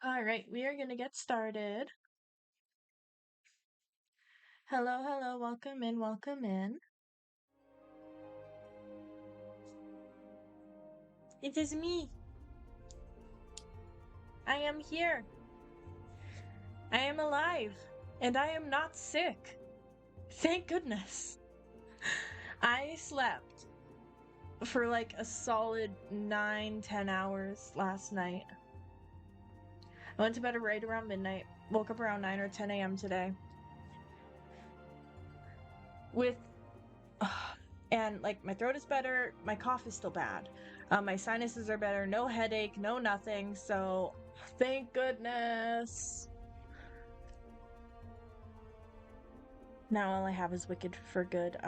All right, we are going to get started. Hello, hello, welcome in, welcome in. It is me. I am here. I am alive, and I am not sick. Thank goodness. I slept for like a solid 9-10 hours last night. I went to bed right around midnight, woke up around 9 or 10 a.m. today. And like my throat is better, my cough is still bad. My sinuses are better, no headache, no nothing, so thank goodness. Now all I have is Wicked for Good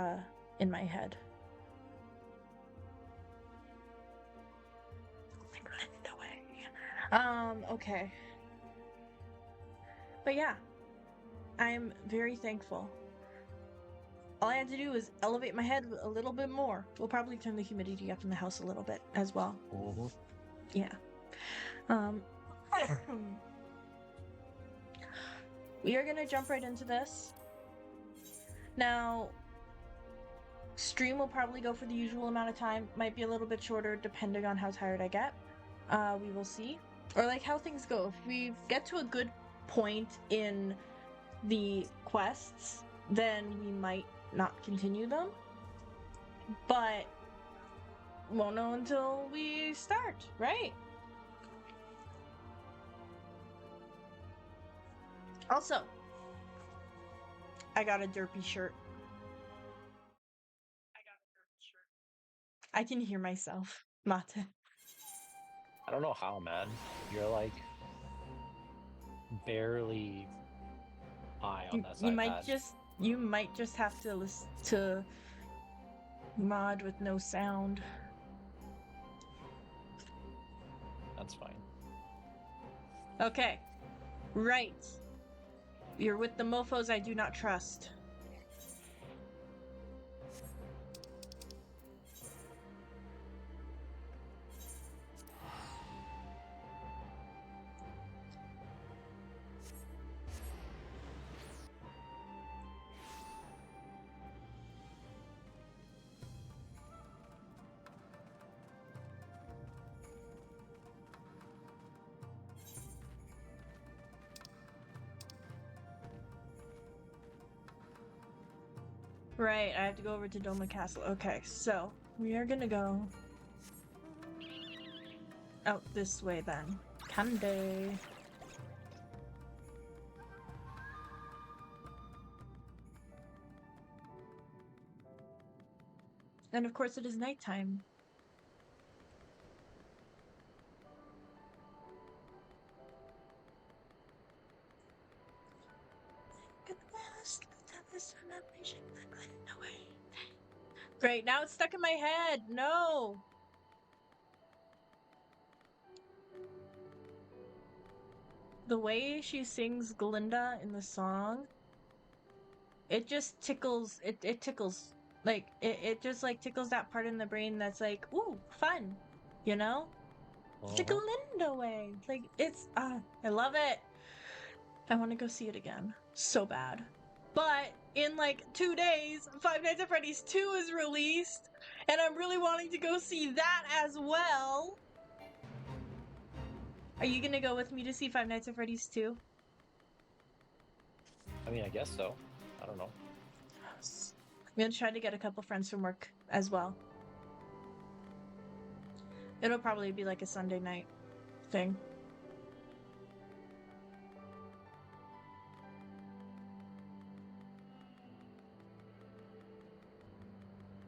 in my head. Okay. But yeah, I'm very thankful. All I had to do was elevate my head a little bit more. We'll probably turn the humidity up in the house a little bit as well. Yeah. We are gonna jump right into this. Now, stream will probably go for the usual amount of time. Might be a little bit shorter depending on how tired I get. We will see. Or like how things go. If we get to a good point in the quests, then we might not continue them. But won't know until we start, right? Also, I got a derpy shirt. I can hear myself, Mate. I don't know how, man. You're like barely high on this iPad. You might just have to listen to mod with no sound. That's fine. Okay. Right. You're with the mofos I do not trust. Right, I have to go over to Doma Castle. Okay, so we are gonna go out this way then. Kande. And of course it is nighttime. Great, now it's stuck in my head. No. The way she sings Glinda in the song, it just tickles. It tickles. Like it just like tickles that part in the brain that's like, ooh, fun. You know? It's the Glinda way. Like it's I love it. I want to go see it again so bad. But in like 2 days, Five Nights at Freddy's 2 is released, and I'm really wanting to go see that as well. Are you gonna go with me to see Five Nights at Freddy's 2? I mean, I guess so. I don't know. I'm gonna try to get a couple friends from work as well. It'll probably be like a Sunday night thing.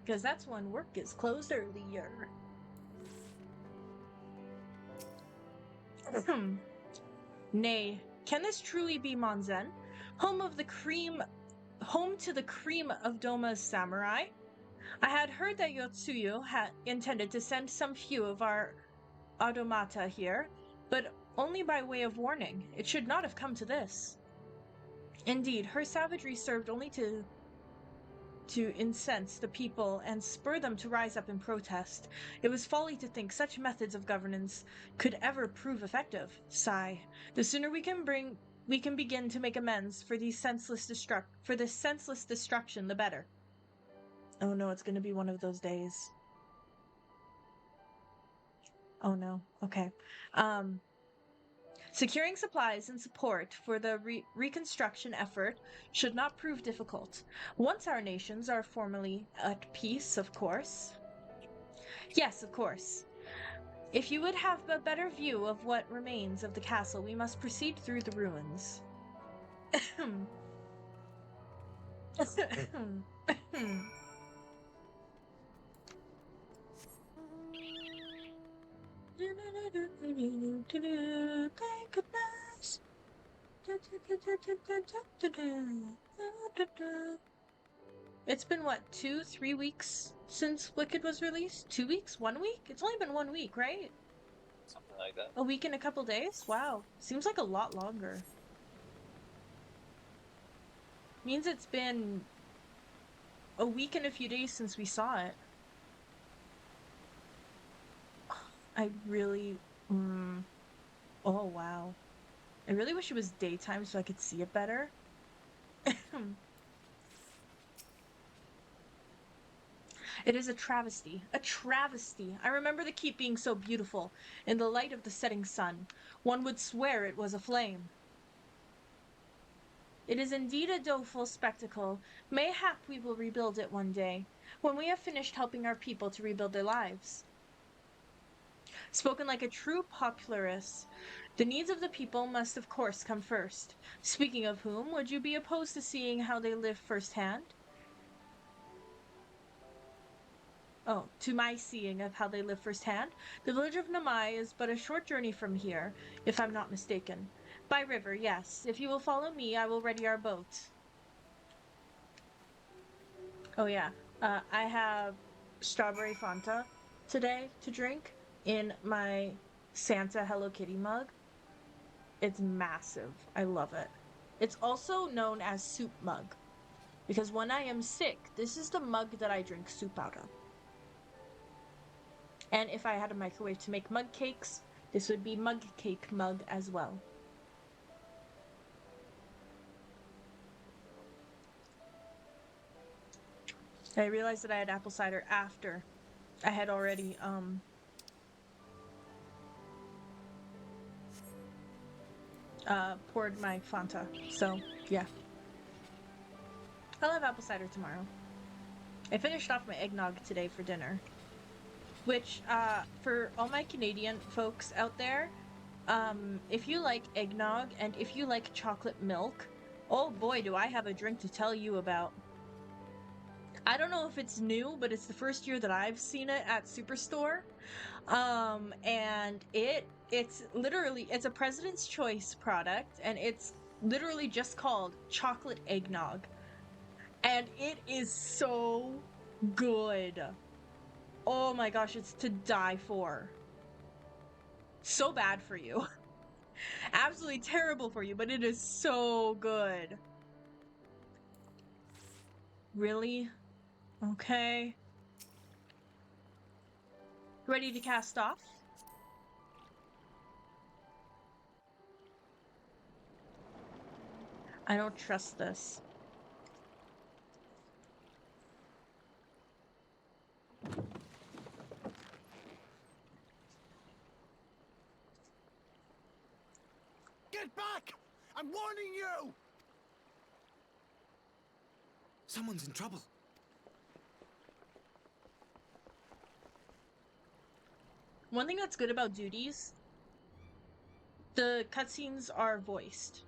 Because that's when work is closed earlier. Nay, can this truly be Monzen? Home to the cream of Doma's samurai? I had heard that Yotsuyu had intended to send some few of our automata here, but only by way of warning. It should not have come to this. Indeed, her savagery served only to to incense the people and spur them to rise up in protest. It was folly to think such methods of governance could ever prove effective. Sigh. The sooner we can begin to make amends for this senseless destruction, the better. Oh no, it's going to be one of those days. Oh no. Okay. Securing supplies and support for the reconstruction effort should not prove difficult. Once our nations are formally at peace, of course. Yes, of course. If you would have a better view of what remains of the castle, we must proceed through the ruins. Thank goodness. It's been what, 2-3 weeks since Wicked was released? 2 weeks? 1 week? It's only been 1 week, right? Something like that. A week and a couple days? Wow. Seems like a lot longer. Means it's been a week and a few days since we saw it. I really... Oh, wow. I really wish it was daytime so I could see it better. It is a travesty. A travesty. I remember the keep being so beautiful. In the light of the setting sun, one would swear it was aflame. It is indeed a doleful spectacle. Mayhap we will rebuild it one day, when we have finished helping our people to rebuild their lives. Spoken like a true popularist. The needs of the people must of course come first. Speaking of whom, would you be opposed to seeing how they live firsthand? Oh, to my seeing of how they live firsthand, the village of Namai is but a short journey from here, if I'm not mistaken. By river, yes. If you will follow me, I will ready our boat. Oh yeah, I have strawberry Fanta today to drink in my Santa Hello Kitty mug. It's massive. I love it. It's also known as soup mug, because when I am sick, this is the mug that I drink soup out of. And if I had a microwave to make mug cakes, this would be mug cake mug as well. I realized that I had apple cider after I had already poured my Fanta. So yeah, I'll have apple cider tomorrow. I finished off my eggnog today for dinner. Which, for all my Canadian folks out there, if you like eggnog and if you like chocolate milk, oh boy, do I have a drink to tell you about. I don't know if it's new, but it's the first year that I've seen it at Superstore. And it's literally, it's a President's Choice product, and it's literally just called chocolate eggnog. And it is so good. Oh my gosh, it's to die for. So bad for you. Absolutely terrible for you, but it is so good. Really? Okay. Ready to cast off? I don't trust this. Get back! I'm warning you! Someone's in trouble. One thing that's good about duties, the cutscenes are voiced.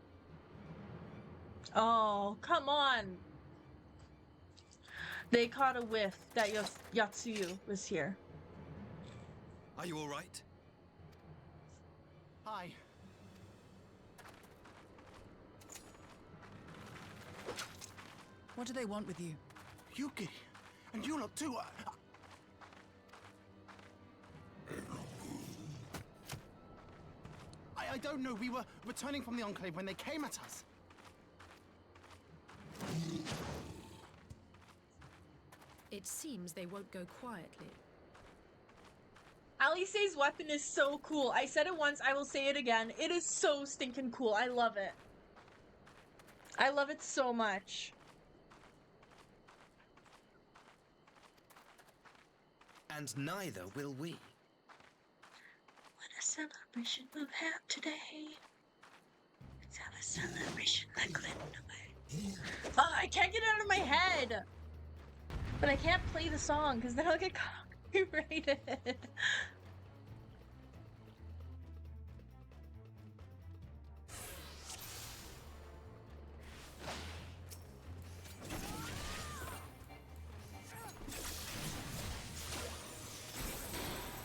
Oh, come on! They caught a whiff that Yatsuyu was here. Are you all right? Hi. What do they want with you? Yuki, and you lot too. I don't know. We were returning from the Enclave when they came at us. It seems they won't go quietly. Alice's weapon is so cool. I said it once, I will say it again. It is so stinking cool. I love it. I love it so much. And neither will we. What a celebration we'll have today. Let's have a celebration like Glenn. Oh, I can't get it out of my head! But I can't play the song because then I'll get copyrighted.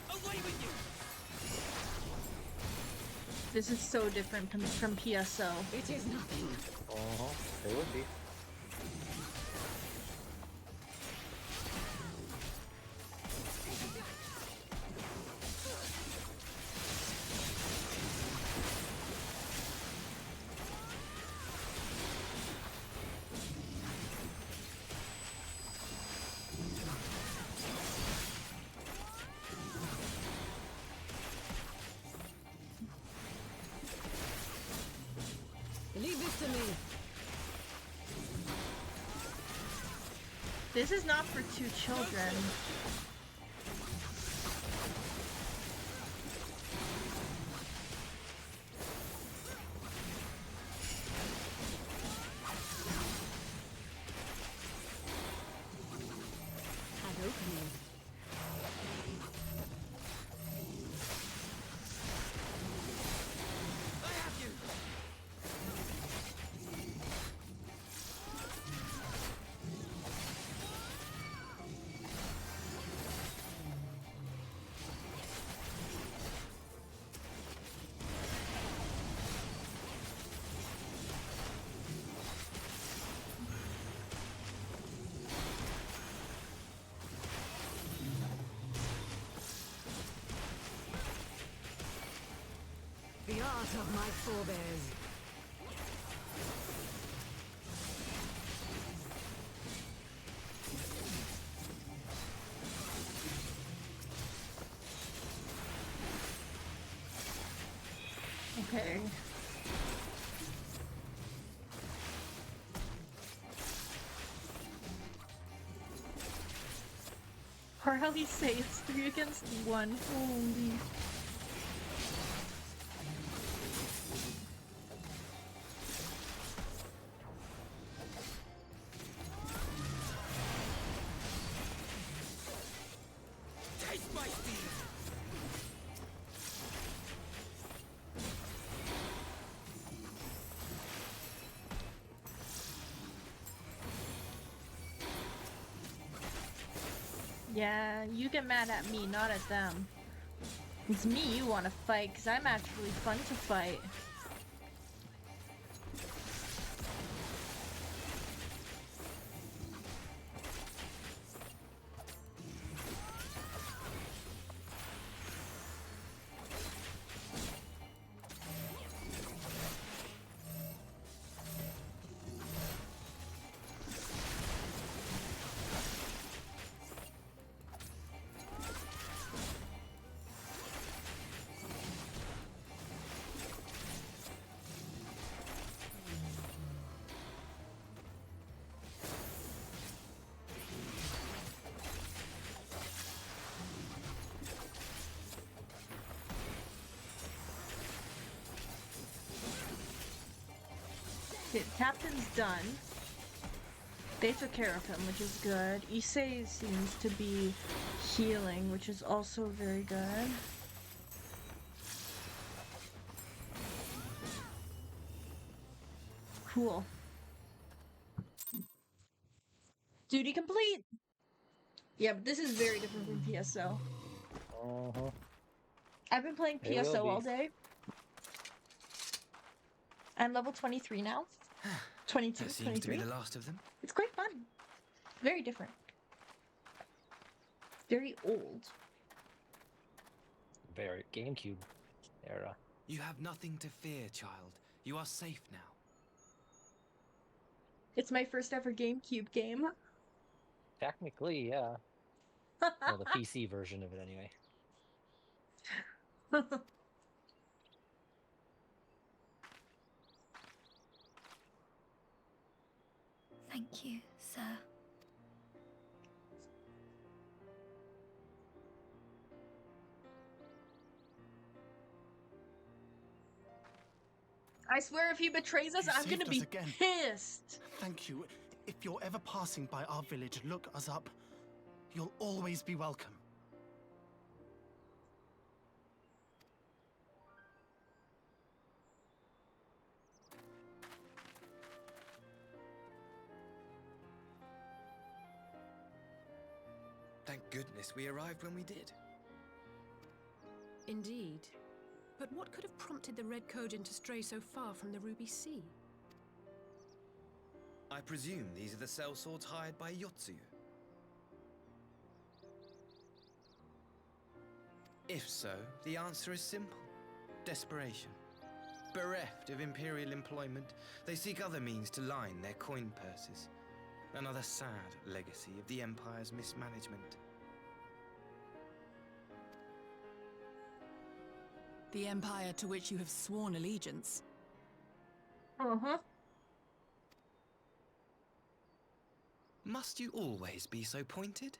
Away with you! This is so different from PSO. It is nothing. It would be. Leave this to me. This is not for two children. An opening. I have you! The art of my forebears. Okay. Or how he say it's 3 against 1. Holy. Taste my steel! Yeah, you get mad at me, not at them. It's me you want to fight, because I'm actually fun to fight. Okay, Captain's done. They took care of him, which is good. Issei seems to be healing, which is also very good. Cool. Duty complete! Yeah, but this is very different from PSO. I've been playing It will PSO be. all day. I'm level 23 now. 22, That seems to be 23. the last of them. It's quite fun. Very different. Very old. Very GameCube era. You have nothing to fear, child. You are safe now. It's my first ever GameCube game. Technically, yeah. Well, the PC version of it, anyway. Thank you, sir. I swear if he betrays us, You I'm gonna saved us be again. pissed. Thank you. If you're ever passing by our village, look us up. You'll always be welcome. Thank goodness we arrived when we did. Indeed. But what could have prompted the Red Kojin to stray so far from the Ruby Sea? I presume these are the sellswords hired by Yotsuyu. If so, the answer is simple. Desperation. Bereft of imperial employment, they seek other means to line their coin purses. Another sad legacy of the Empire's mismanagement. The Empire to which you have sworn allegiance. Must you always be so pointed?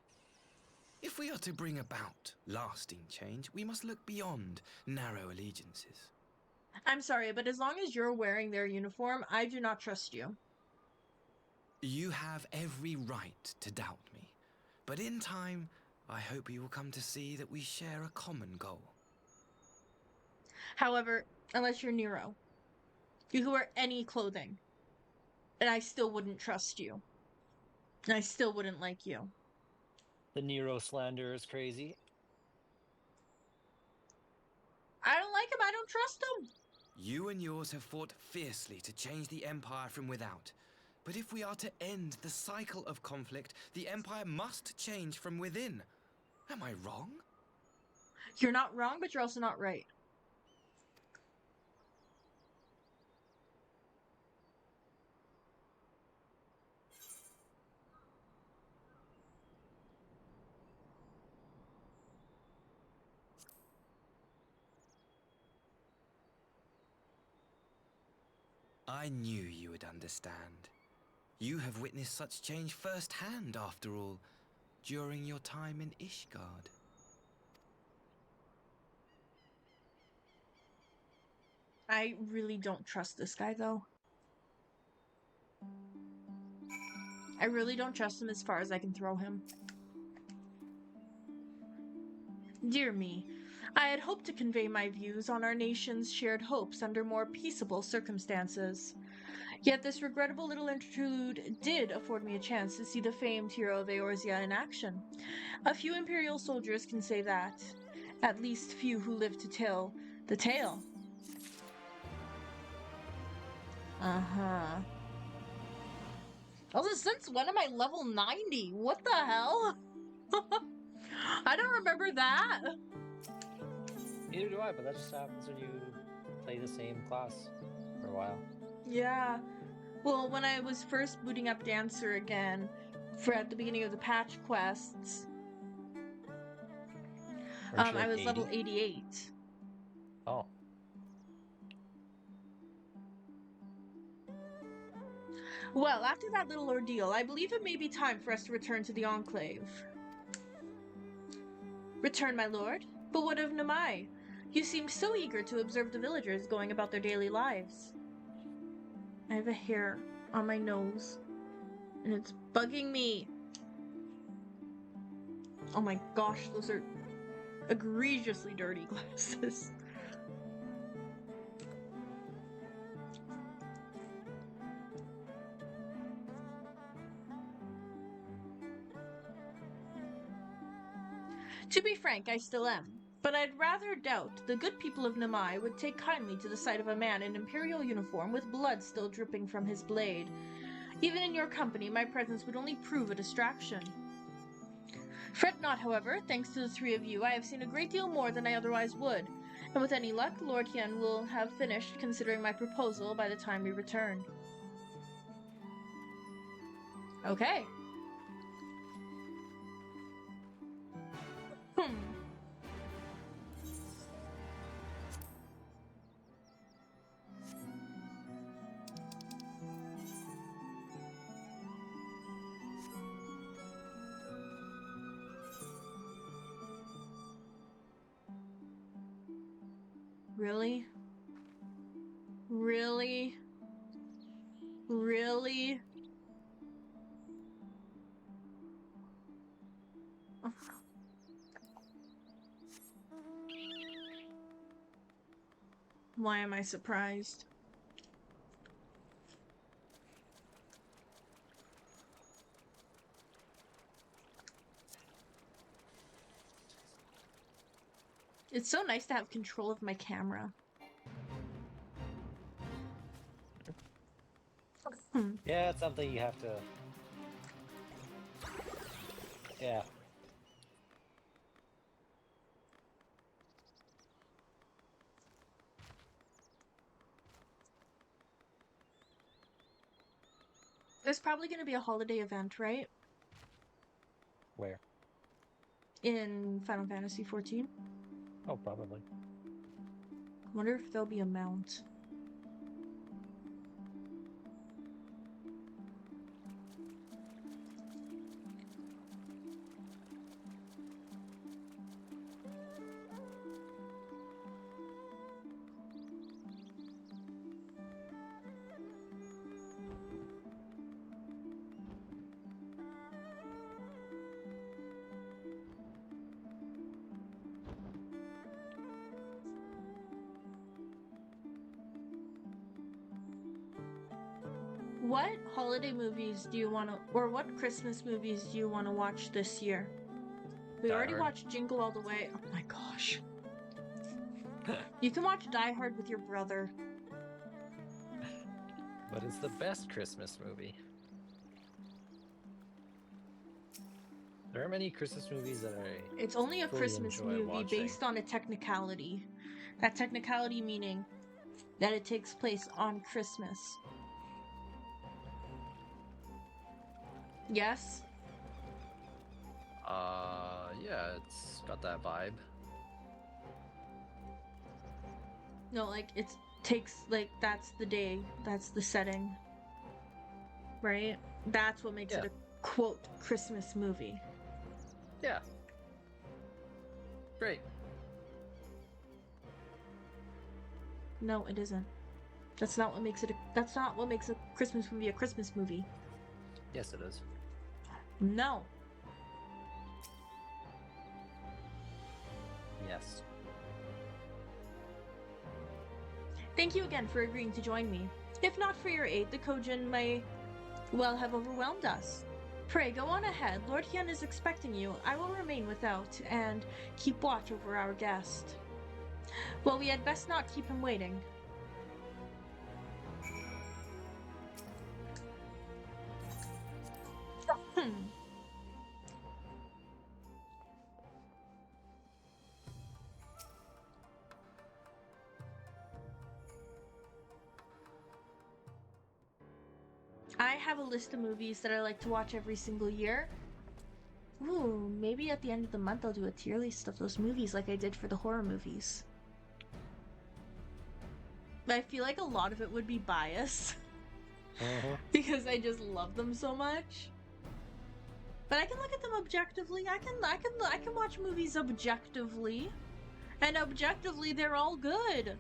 If we are to bring about lasting change, we must look beyond narrow allegiances. I'm sorry, but as long as you're wearing their uniform, I do not trust you. You have every right to doubt me, but in time, I hope you will come to see that we share a common goal. However, unless you're Nero, you could wear any clothing, and I still wouldn't trust you. And I still wouldn't like you. The Nero slander is crazy. I don't like him, I don't trust him. You and yours have fought fiercely to change the Empire from without. But if we are to end the cycle of conflict, the Empire must change from within. Am I wrong? You're not wrong, but you're also not right. I knew you would understand. You have witnessed such change firsthand, after all, during your time in Ishgard. I really don't trust this guy, though. I really don't trust him as far as I can throw him. Dear me, I had hoped to convey my views on our nation's shared hopes under more peaceable circumstances. Yet this regrettable little interlude did afford me a chance to see the famed hero of Eorzea in action. A few Imperial soldiers can say that. At least few who live to tell the tale. Also, since when am I level 90? What the hell? I don't remember that. Neither do I, but that just happens when you play the same class for a while. Yeah. Well, when I was first booting up Dancer again, for at the beginning of the patch quests, Weren't you I like was 80? level 88. Oh. Well, after that little ordeal, I believe it may be time for us to return to the Enclave. Return, my lord? But what of Namai? You seemed so eager to observe the villagers going about their daily lives. I have a hair on my nose, and it's bugging me. Oh my gosh, those are egregiously dirty glasses. To be frank, I still am. But I'd rather doubt the good people of Namai would take kindly to the sight of a man in imperial uniform with blood still dripping from his blade. Even in your company, my presence would only prove a distraction. Fret not, however, thanks to the three of you, I have seen a great deal more than I otherwise would, and with any luck, Lord Hien will have finished considering my proposal by the time we return. Okay. Hmm. Really? Really? Really? Why am I surprised? It's so nice to have control of my camera. Yeah, it's something you have to. Yeah. There's probably going to be a holiday event, right? Where? In Final Fantasy XIV. Oh, probably. I wonder if there'll be a mount. What holiday movies do you want to, or what Christmas movies do you want to watch this year? We Die already Hard. watched Jingle All the Way. Oh my gosh. You can watch Die Hard with your brother. But it's the best Christmas movie. There are many Christmas movies that I It's only a fully Christmas enjoy movie watching. based on a technicality. That technicality meaning that it takes place on Christmas. Yes? Yeah, it's got that vibe. No, like it takes, like, that's the day, that's the setting. Right? That's what makes it a quote Christmas movie. Yeah. Great. No, it isn't. That's not what makes it that's not what makes a Christmas movie a Christmas movie. Yes, it is. No. Yes. Thank you again for agreeing to join me. If not for your aid, the Kojin may well have overwhelmed us. Pray, go on ahead. Lord Hyun is expecting you. I will remain without and keep watch over our guest. Well, we had best not keep him waiting. I have a list of movies that I like to watch every single year. Ooh, maybe at the end of the month I'll do a tier list of those movies like I did for the horror movies. But I feel like a lot of it would be bias. Because I just love them so much. But I can look at them objectively. I can watch movies objectively. And objectively they're all good.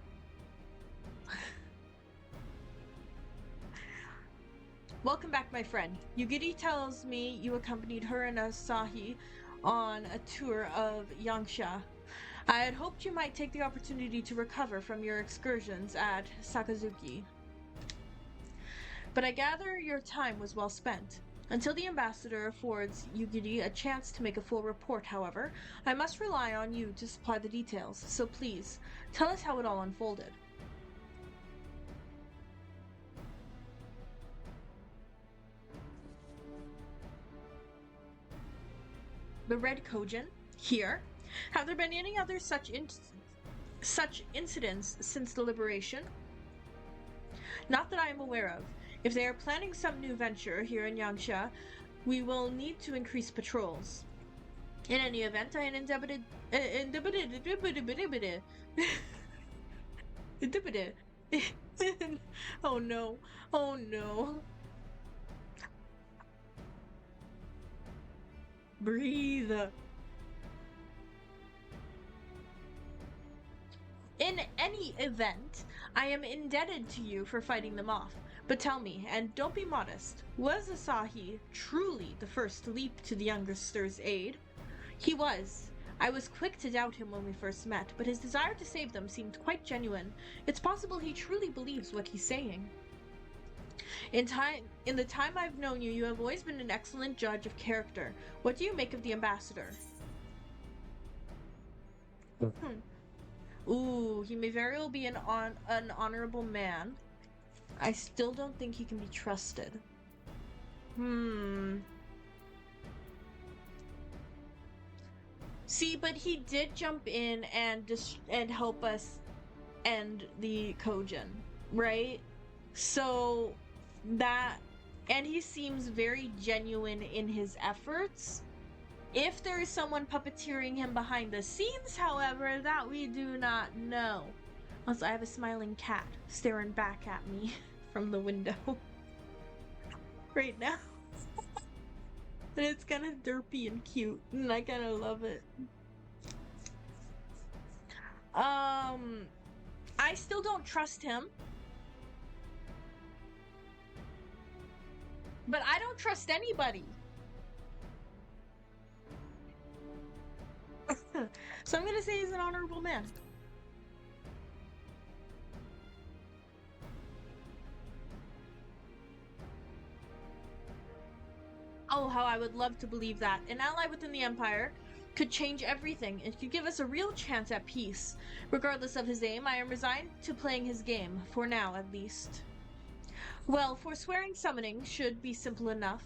Welcome back, my friend. Yugiri tells me you accompanied her and Asahi on a tour of Yangsha. I had hoped you might take the opportunity to recover from your excursions at Sakazuki. But I gather your time was well spent. Until the ambassador affords Yugiri a chance to make a full report, however, I must rely on you to supply the details, so please, tell us how it all unfolded. The Red Kojin? Here? Have there been any other such incidents since the liberation? Not that I am aware of. If they are planning some new venture here in Yangsha, we will need to increase patrols. In any event, I indebted. Oh no. Oh no. Breathe. In any event, I am indebted to you for fighting them off. But tell me, and don't be modest, was Asahi truly the first to leap to the younger stir's aid? He was. I was quick to doubt him when we first met, but his desire to save them seemed quite genuine. It's possible he truly believes what he's saying. In the time I've known you, you have always been an excellent judge of character. What do you make of the ambassador? Ooh, he may very well be an honorable man. I still don't think he can be trusted. See, but he did jump in and help us end the Kojin, right? So that, and he seems very genuine in his efforts. If there is someone puppeteering him behind the scenes, however, that we do not know. Also, I have a smiling cat staring back at me from the window right now. And it's kind of derpy and cute, and I kind of love it. I still don't trust him. But I don't trust anybody. So I'm gonna say he's an honorable man. Oh, how I would love to believe that. An ally within the Empire could change everything. It could give us a real chance at peace. Regardless of his aim, I am resigned to playing his game, for now at least. Well, forswearing summoning should be simple enough,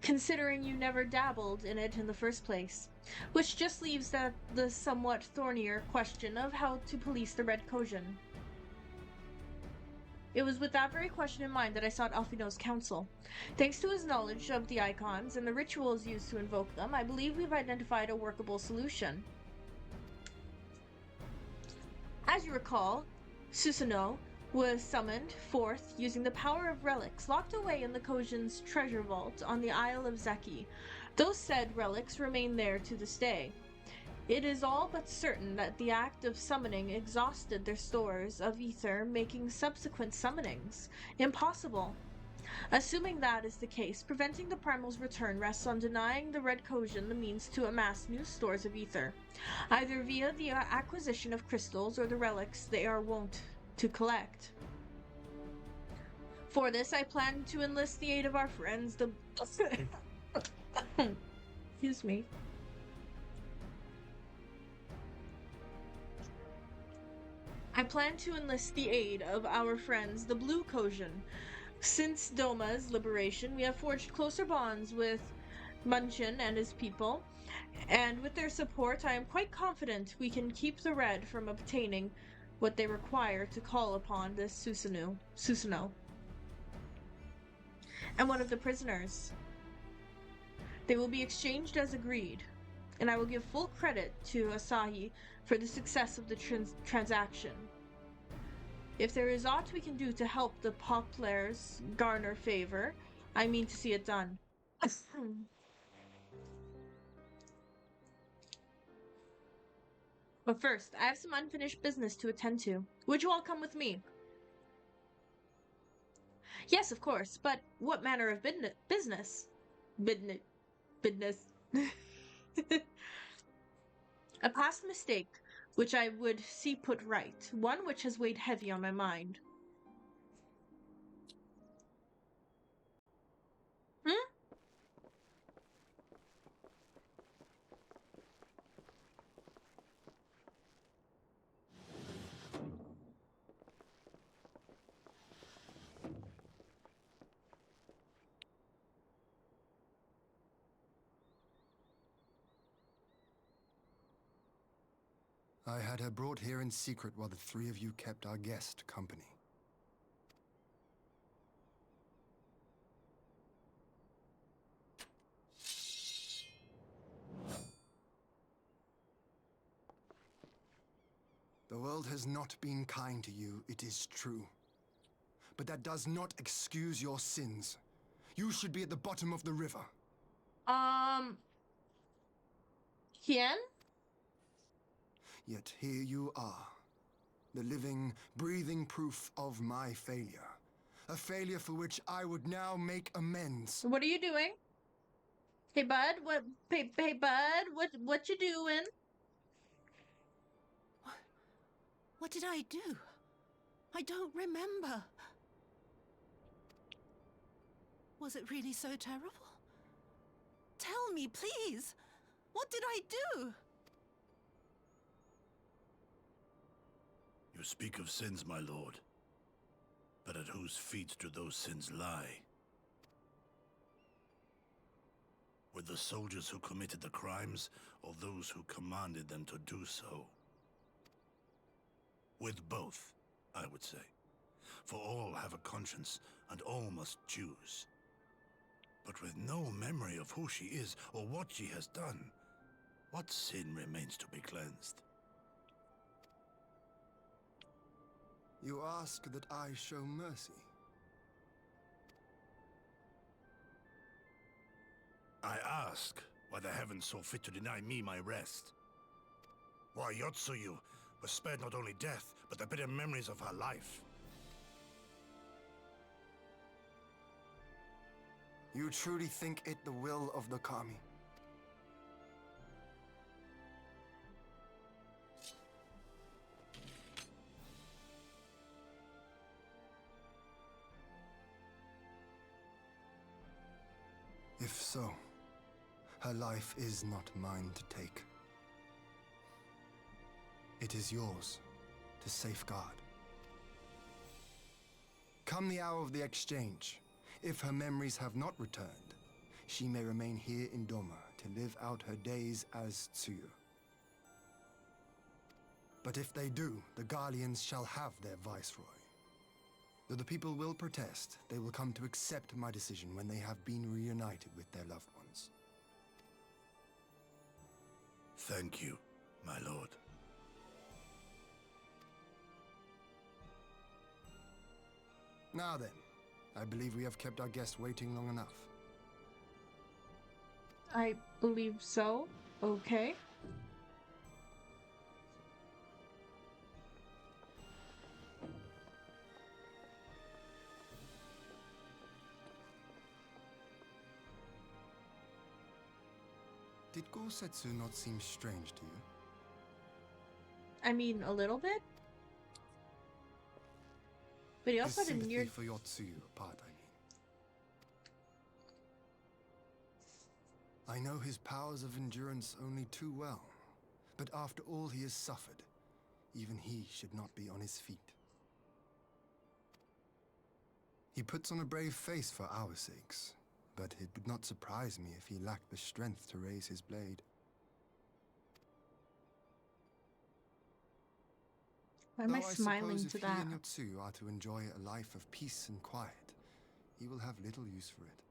considering you never dabbled in it in the first place. Which just leaves the somewhat thornier question of how to police the Red Kojin. It was with that very question in mind that I sought Alfino's counsel. Thanks to his knowledge of the icons and the rituals used to invoke them, I believe we've identified a workable solution. As you recall, Susanoo was summoned forth using the power of relics locked away in the Kojin's treasure vault on the Isle of Zeki. Those said relics remain there to this day. It is all but certain that the act of summoning exhausted their stores of ether, making subsequent summonings impossible. Assuming that is the case, preventing the Primal's return rests on denying the Red Kojin the means to amass new stores of ether, either via the acquisition of crystals or the relics they are wont to collect. For this, I plan to enlist the aid of our friends, the... Excuse me. I plan to enlist the aid of our friends, the Blue Kojin. Since Doma's liberation, we have forged closer bonds with Munchin and his people, and with their support, I am quite confident we can keep the Red from obtaining what they require to call upon this Susanoo. And one of the prisoners. They will be exchanged as agreed, and I will give full credit to Asahi for the success of the transaction. If there is aught we can do to help the Poplars garner favor, I mean to see it done. But first, I have some unfinished business to attend to. Would you all come with me? Yes, of course, but what manner of business? Business. A past mistake, which I would see put right. One which has weighed heavy on my mind. I had her brought here in secret while the three of you kept our guest company. world has not been kind to you, it is true. But that does not excuse your sins. You should be at the bottom of the river. Hien? Yet here you are, the living, breathing proof of my failure. A failure for which I would now make amends. What are you doing? Hey bud, hey bud, what you doing? What did I do? I don't remember. Was it really so terrible? Tell me, please. What did I do? You speak of sins, my lord. But at whose feet do those sins lie? With the soldiers who committed the crimes, or those who commanded them to do so? With both, I would say. For all have a conscience, and all must choose. But with no memory of who she is, or what she has done, what sin remains to be cleansed? You ask that I show mercy. I ask why the heavens saw fit to deny me my rest. Why Yotsuyu was spared not only death, but the bitter memories of her life. You truly think it the will of the Kami? If so, her life is not mine to take. It is yours to safeguard. Come the hour of the exchange, if her memories have not returned, she may remain here in Doma to live out her days as Tsuyu. But if they do, the Garleans shall have their viceroy. Though the people will protest, they will come to accept my decision when they have been reunited with their loved ones. Thank you, my lord. Now then, I believe we have kept our guest waiting long enough. I believe so. Okay. Did Gosetsu not seem strange to you? I mean, a little bit. But he also His had a sympathy near. for Yotsuyu apart, I know his powers of endurance only too well, but after all he has suffered, even he should not be on his feet. He puts on a brave face for our sakes, but it would not surprise me if he lacked the strength to raise his blade. Why am I Though smiling suppose to if that? he and Yotsuyu are to enjoy a life of peace and quiet, he will have little use for it.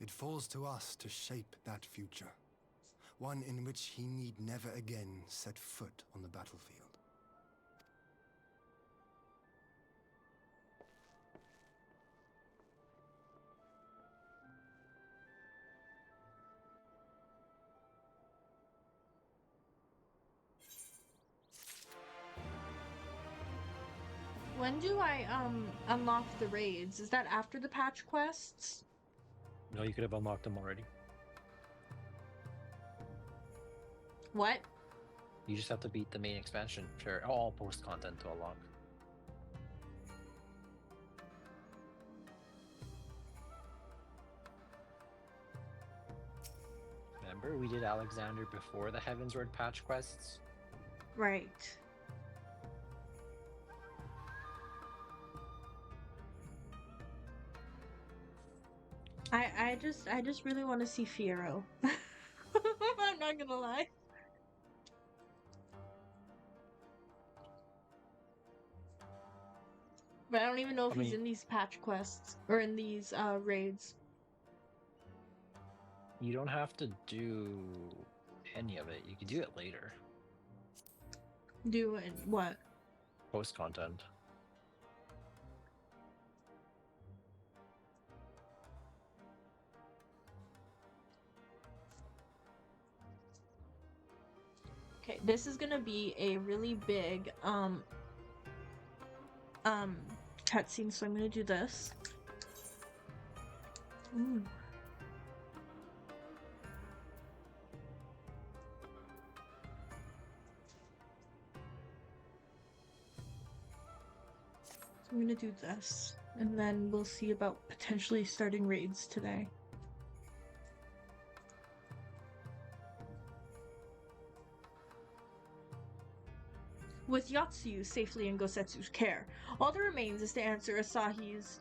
It falls to us to shape that future, one in which he need never again set foot on the battlefield. When do I unlock the raids? Is that after the patch quests? No, you could have unlocked them already. What? You just have to beat the main expansion for all post content to unlock. Remember, we did Alexander before the Heavensward patch quests? Right. I just really want to see Fiero. I'm not gonna lie. But I don't even know if he's in these patch quests or in these raids. You don't have to do any of it. You can do it later. Do what? Post content. Okay, this is gonna be a really big cutscene, so I'm gonna do this. Ooh. So I'm gonna do this, and then we'll see about potentially starting raids today. With Yatsuyu safely in Gosetsu's care, all that remains is to answer Asahi's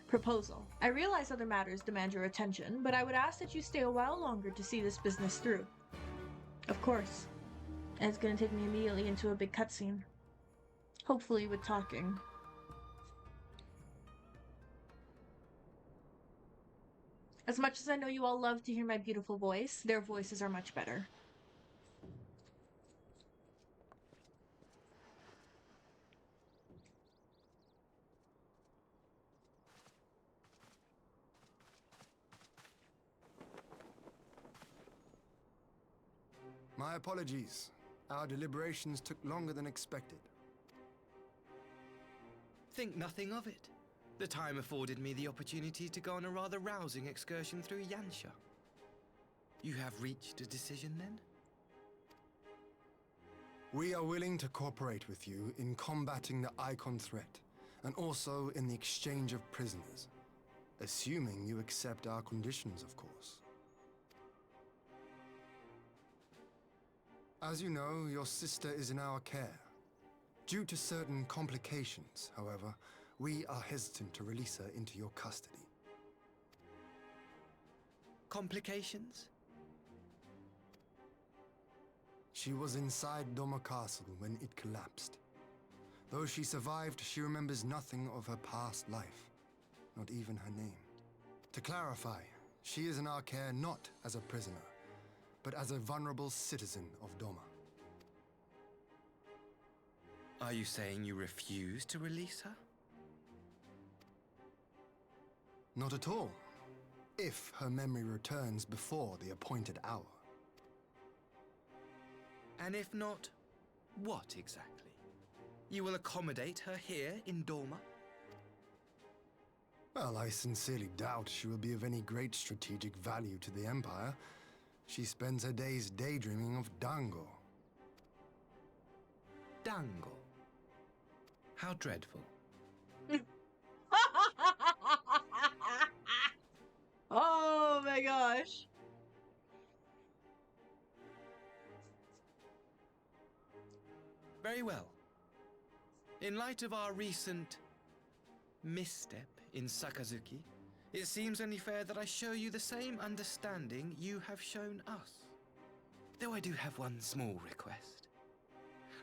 proposal. I realize other matters demand your attention, but I would ask that you stay a while longer to see this business through. Of course. And it's gonna take me immediately into a big cutscene. Hopefully with talking. As much as I know you all love to hear my beautiful voice, their voices are much better. My apologies. Our deliberations took longer than expected. Think nothing of it. The time afforded me the opportunity to go on a rather rousing excursion through Yansha. You have reached a decision then? We are willing to cooperate with you in combating the Icon threat, and also in the exchange of prisoners. Assuming you accept our conditions, of course. As you know, your sister is in our care. Due to certain complications, however, we are hesitant to release her into your custody. Complications? She was inside Doma Castle when it collapsed. Though she survived, she remembers nothing of her past life, not even her name. To clarify, she is in our care not as a prisoner, but as a vulnerable citizen of Doma. Are you saying you refuse to release her? Not at all, if her memory returns before the appointed hour. And if not, what exactly? You will accommodate her here in Doma? Well, I sincerely doubt she will be of any great strategic value to the Empire. She spends her days daydreaming of Dango. Dango? How dreadful. Oh my gosh. Very well. In light of our recent misstep in Sakazuki, it seems only fair that I show you the same understanding you have shown us. Though I do have one small request.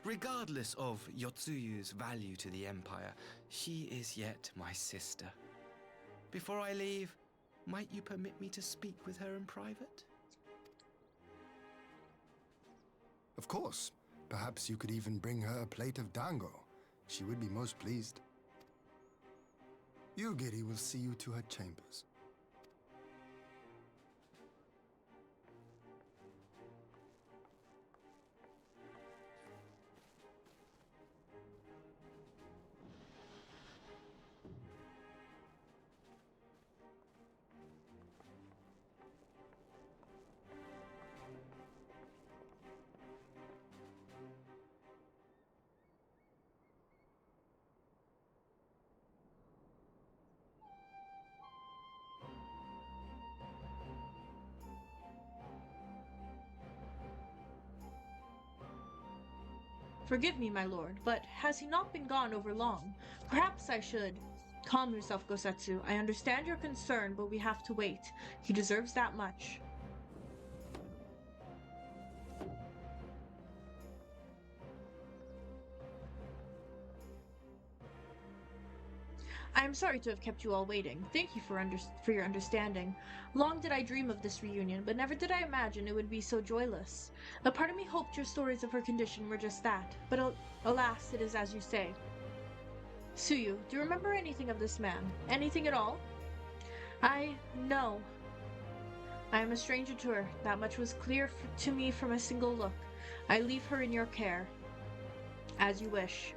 Regardless of Yotsuyu's value to the Empire, she is yet my sister. Before I leave, might you permit me to speak with her in private? Of course. Perhaps you could even bring her a plate of dango. She would be most pleased. Yugiri will see you to her chambers. Forgive me, my lord, but has he not been gone over long? Perhaps I should... Calm yourself, Gosetsu. I understand your concern, but we have to wait. He deserves that much. I am sorry to have kept you all waiting. Thank you for your understanding. Long did I dream of this reunion, but never did I imagine it would be so joyless. A part of me hoped your stories of her condition were just that, but alas, it is as you say. Suyu, do you remember anything of this man? Anything at all? No. I am a stranger to her. That much was clear to me from a single look. I leave her in your care. As you wish.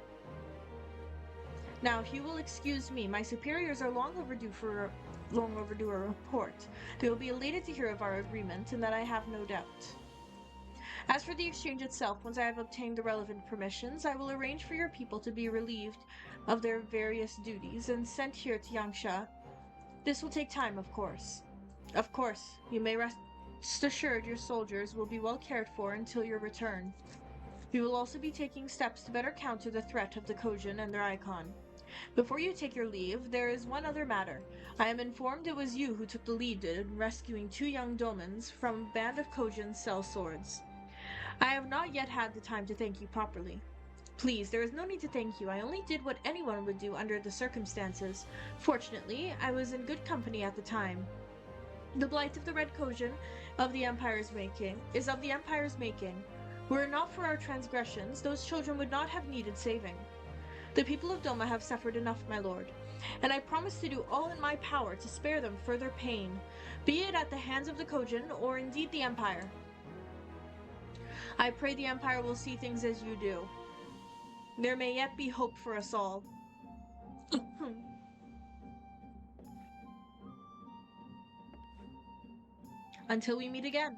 Now, if you will excuse me, my superiors are long overdue a report. They will be elated to hear of our agreement, and that I have no doubt. As for the exchange itself, once I have obtained the relevant permissions, I will arrange for your people to be relieved of their various duties and sent here to Yangsha. This will take time, of course. Of course, you may rest assured your soldiers will be well cared for until your return. We will also be taking steps to better counter the threat of the Kojin and their icon. Before you take your leave, there is one other matter. I am informed it was you who took the lead in rescuing 2 young domans from a band of Kojin sellswords. I have not yet had the time to thank you properly. Please, there is no need to thank you. I only did what anyone would do under the circumstances. Fortunately, I was in good company at the time. The blight of the Red Kojin is of the Empire's making. Were it not for our transgressions, those children would not have needed saving. The people of Doma have suffered enough, my lord, and I promise to do all in my power to spare them further pain, be it at the hands of the Kojin or indeed the Empire. I pray the Empire will see things as you do. There may yet be hope for us all. Until we meet again.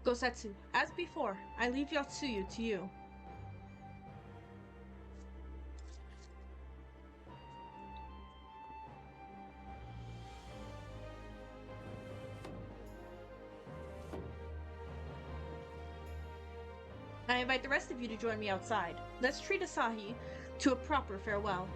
Gosetsu, as before, I leave Yotsuyu to you. I invite the rest of you to join me outside. Let's treat Asahi to a proper farewell.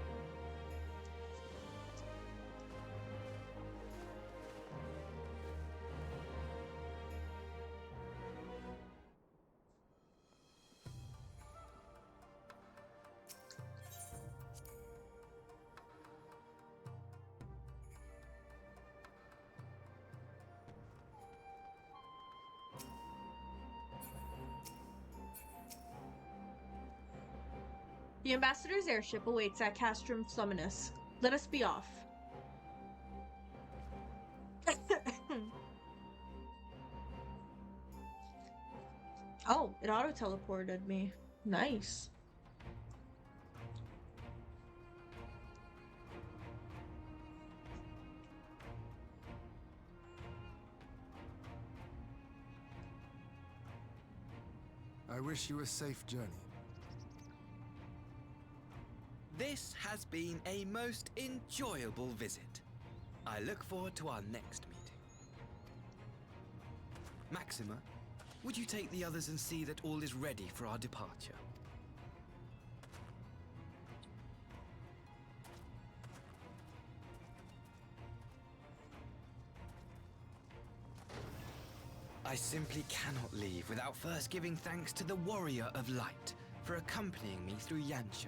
The ambassador's airship awaits at Castrum Fluminus. Let us be off. Oh, it auto-teleported me. Nice. I wish you a safe journey. This has been a most enjoyable visit. I look forward to our next meeting. Maxima, would you take the others and see that all is ready for our departure? I simply cannot leave without first giving thanks to the Warrior of Light for accompanying me through Yansha.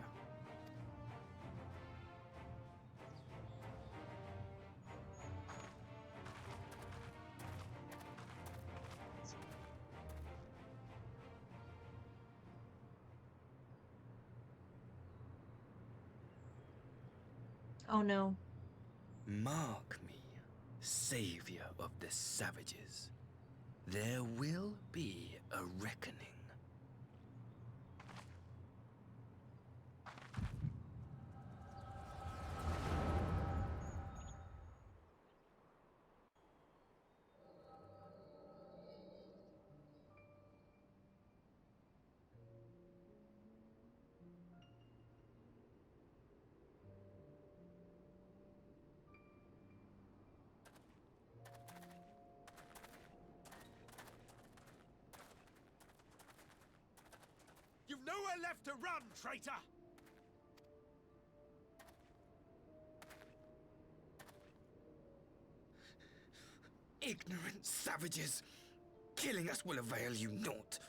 Oh no. Mark me, savior of the savages. There will be a reckoning. You've nowhere left to run, traitor! ignorant savages! Killing us will avail you naught.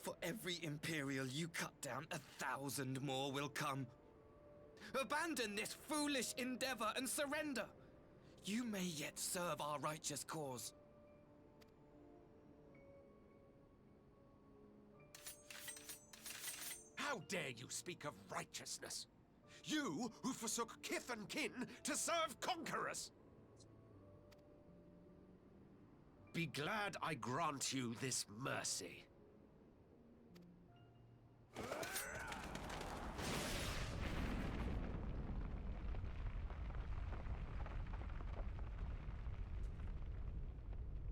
For every Imperial you cut down, 1,000 more will come. Abandon this foolish endeavor and surrender. You may yet serve our righteous cause. How dare you speak of righteousness? You who forsook kith and kin to serve conquerors! Be glad I grant you this mercy.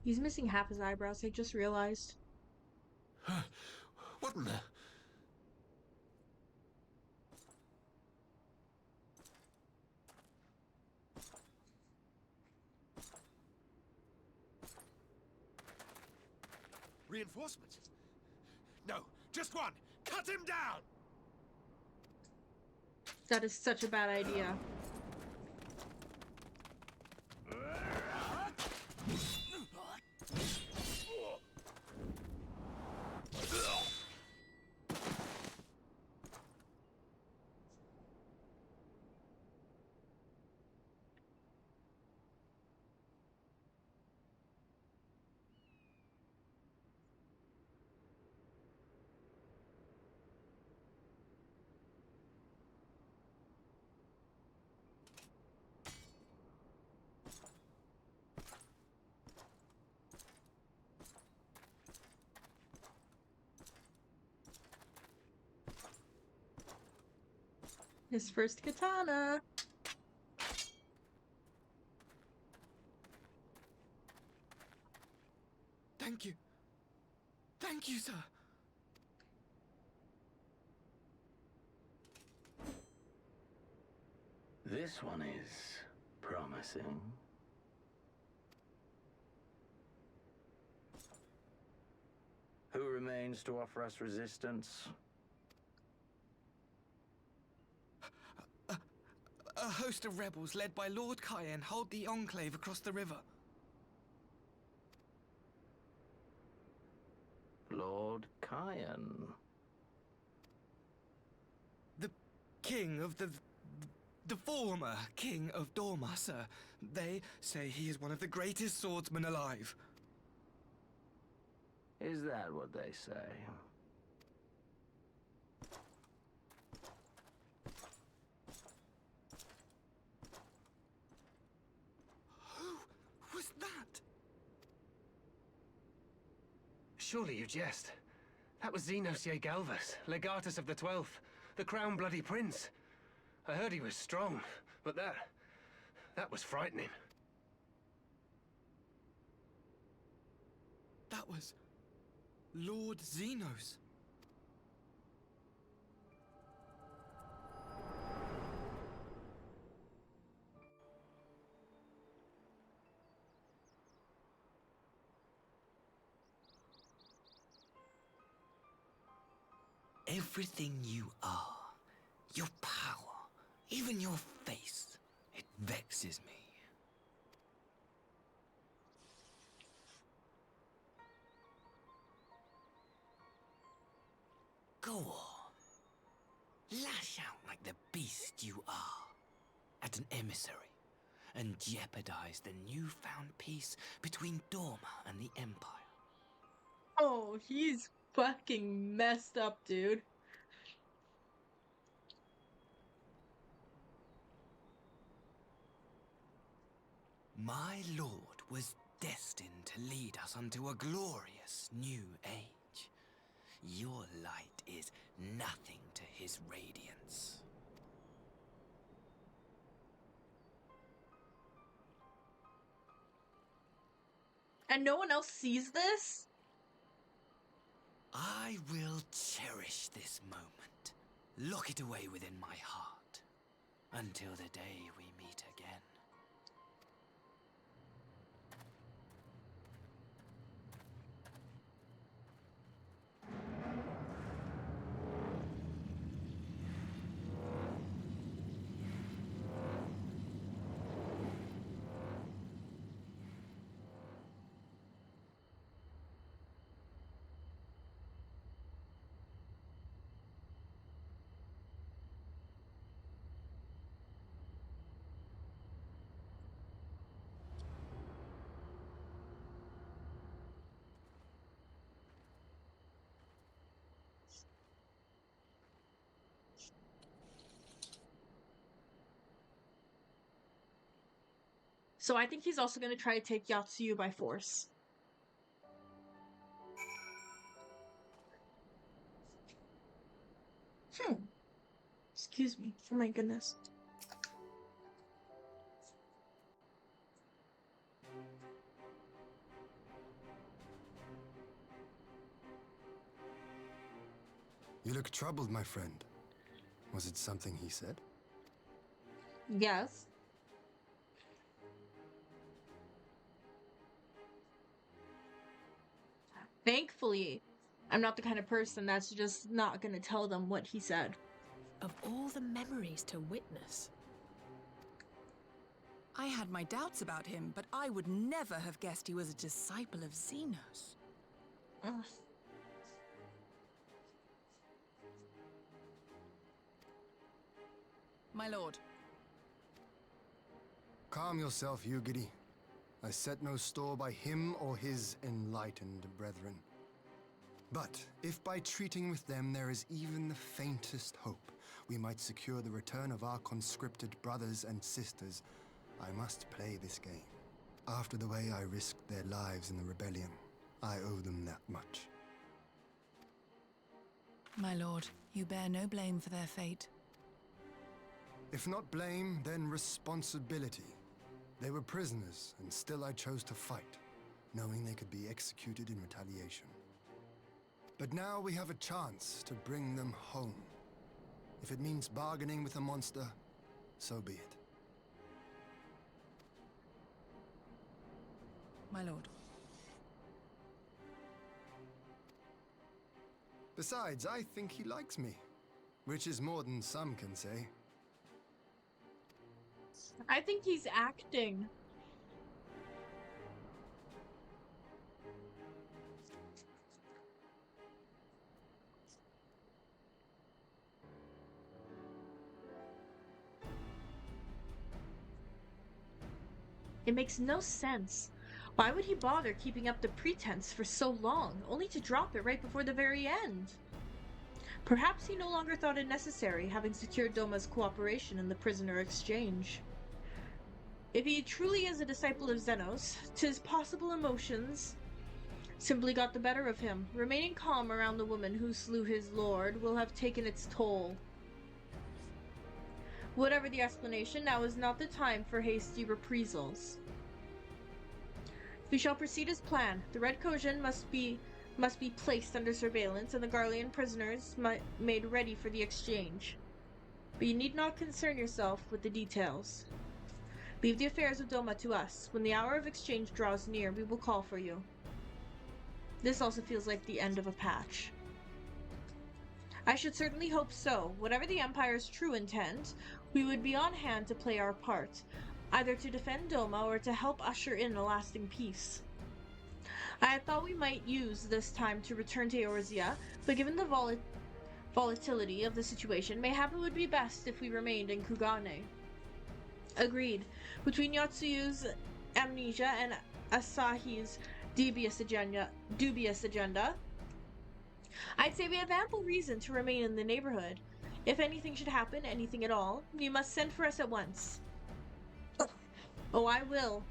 He's missing half his eyebrows, I just realized. What in the... Reinforcements? No, just one! Cut him down! That is such a bad idea. His first katana. Thank you. Thank you, sir. This one is promising. Who remains to offer us resistance? A host of rebels led by Lord Cayenne hold the enclave across the river. Lord Cayenne? The king of the former king of Dorma, sir. They say he is one of the greatest swordsmen alive. Is that what they say? Who was that? Surely you jest. That was Xenos Galvus, legatus of the 12th, the Crown Bloody Prince. I heard he was strong, but that was frightening. That was Lord Xenos. Everything you are, your power, even your face, it vexes me. Go on. Lash out like the beast you are at an emissary and jeopardize the newfound peace between Dorma and the Empire. Oh, he's fucking messed up, dude. My lord was destined to lead us unto a glorious new age. Your light is nothing to his radiance. And no one else sees this? I will cherish this moment, lock it away within my heart, until the day we meet again. So I think he's also going to try to take Yatsuyu by force. Excuse me. Oh my goodness. You look troubled, my friend. Was it something he said? Yes. Thankfully, I'm not the kind of person that's just not gonna tell them what he said. Of all the memories to witness. I had my doubts about him, but I would never have guessed he was a disciple of Xenos. Ugh. My lord. Calm yourself, Yugiri. I set no store by him or his enlightened brethren. But if by treating with them there is even the faintest hope, we might secure the return of our conscripted brothers and sisters, I must play this game. After the way I risked their lives in the rebellion, I owe them that much. My lord, you bear no blame for their fate. If not blame, then responsibility. They were prisoners, and still I chose to fight, knowing they could be executed in retaliation. But now we have a chance to bring them home. If it means bargaining with a monster, so be it. My lord. Besides, I think he likes me, which is more than some can say. I think he's acting. It makes no sense. Why would he bother keeping up the pretense for so long, only to drop it right before the very end? Perhaps he no longer thought it necessary, having secured Doma's cooperation in the prisoner exchange. If he truly is a disciple of Xenos, 'tis possible emotions simply got the better of him. Remaining calm around the woman who slew his lord will have taken its toll. Whatever the explanation, now is not the time for hasty reprisals. We shall proceed as planned. The Red Kojin must be placed under surveillance, and the Garlean prisoners made ready for the exchange. But you need not concern yourself with the details. Leave the affairs of Doma to us. When the hour of exchange draws near, we will call for you. This also feels like the end of a patch. I should certainly hope so. Whatever the Empire's true intent, we would be on hand to play our part, either to defend Doma or to help usher in a lasting peace. I had thought we might use this time to return to Eorzea, but given the volatility of the situation, mayhap it would be best if we remained in Kugane. Agreed. Between Yatsuyu's amnesia and Asahi's dubious agenda, I'd say we have ample reason to remain in the neighborhood. If anything should happen, anything at all, you must send for us at once. Oh, I will.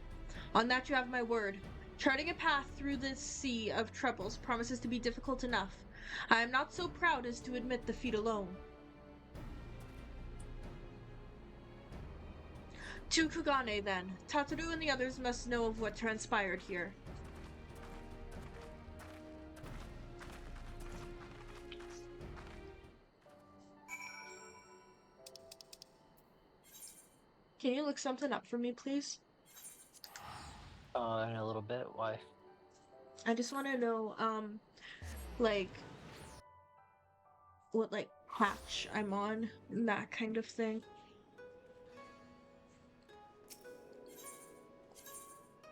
On that you have my word. Charting a path through this sea of troubles promises to be difficult enough. I am not so proud as to admit the feat alone. To Kugane, then. Tataru and the others must know of what transpired here. Can you look something up for me, please? In a little bit. Why? I just want to know, like, what, like, patch I'm on, and that kind of thing.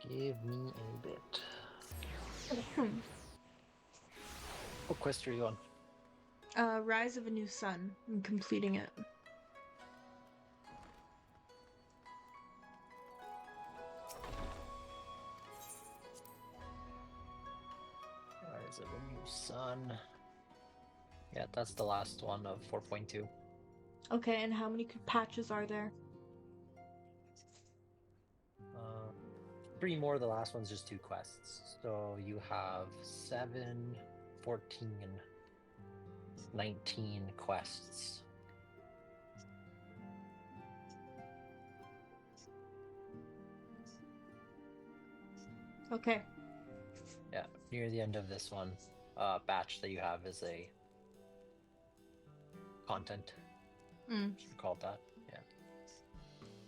Give me a bit. What quest are you on? Rise of a New Sun. I'm completing it. Rise of a New Sun. Yeah, that's the last one of 4.2. Okay, and how many patches are there? 3 more. The last one's just 2 quests. So you have 7, 14, 19 quests. Okay. Yeah, near the end of this one, batch that you have is a content. Should call it that. Yeah.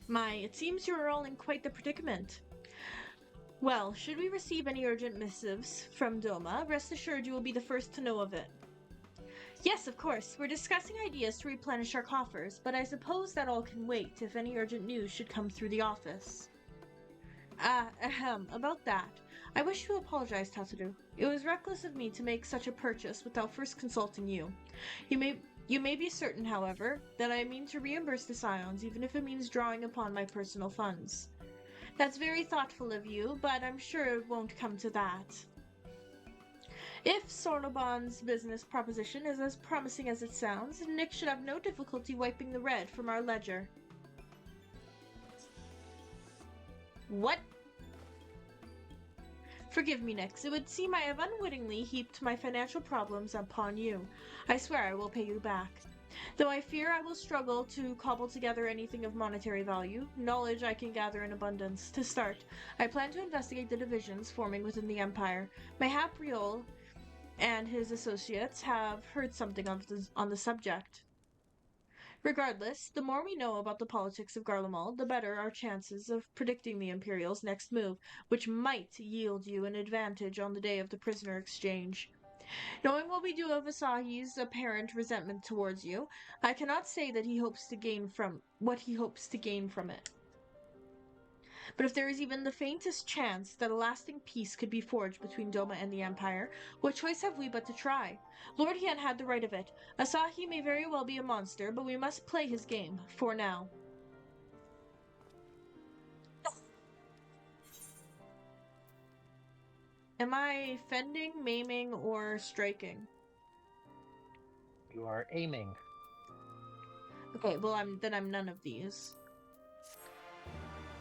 My, it seems you are all in quite the predicament. Well, should we receive any urgent missives from Doma, rest assured you will be the first to know of it. Yes, of course. We're discussing ideas to replenish our coffers, but I suppose that all can wait if any urgent news should come through the office. About that. I wish to apologize, Tataru. It was reckless of me to make such a purchase without first consulting you. You may be certain, however, that I mean to reimburse the Scions, even if it means drawing upon my personal funds. That's very thoughtful of you, but I'm sure it won't come to that. If Sornobon's business proposition is as promising as it sounds, Nick should have no difficulty wiping the red from our ledger. What? Forgive me, Nix. It would seem I have unwittingly heaped my financial problems upon you. I swear I will pay you back. Though I fear I will struggle to cobble together anything of monetary value, knowledge I can gather in abundance. To start, I plan to investigate the divisions forming within the Empire. Mayhap Riol and his associates have heard something on the subject. Regardless, the more we know about the politics of Garlemald, the better our chances of predicting the Imperial's next move, which might yield you an advantage on the day of the prisoner exchange. Knowing what we do of Asahi's apparent resentment towards you, I cannot say that he hopes to gain from it. But if there is even the faintest chance that a lasting peace could be forged between Doma and the Empire, what choice have we but to try? Lord Hien had the right of it. Asahi may very well be a monster, but we must play his game, for now. Am I fending, maiming, or striking? You are aiming. Okay, well I'm none of these.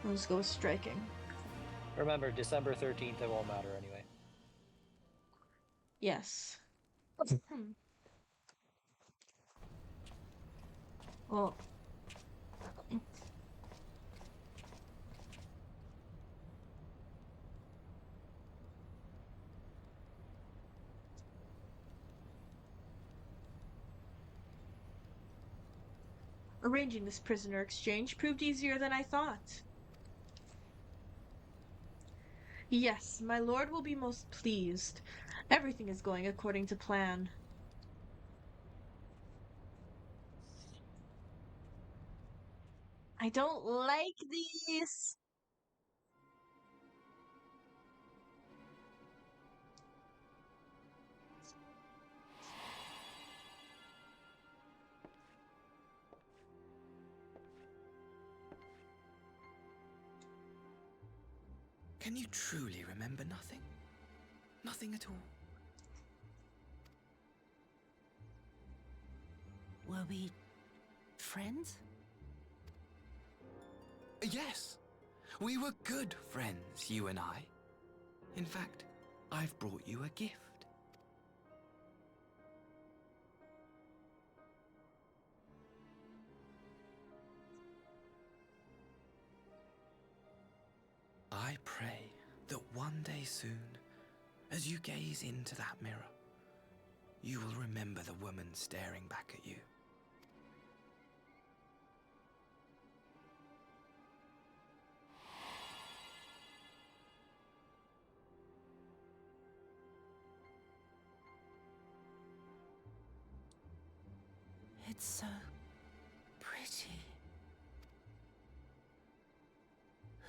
Let's go with striking. Remember, December 13th, it won't matter anyway. Yes. Well. Arranging this prisoner exchange proved easier than I thought. Yes, my lord will be most pleased. Everything is going according to plan. I don't like these. Can you truly remember nothing? Nothing at all? Were we friends? Yes. We were good friends, you and I. In fact, I've brought you a gift. I pray that one day soon, as you gaze into that mirror, you will remember the woman staring back at you. It's so pretty.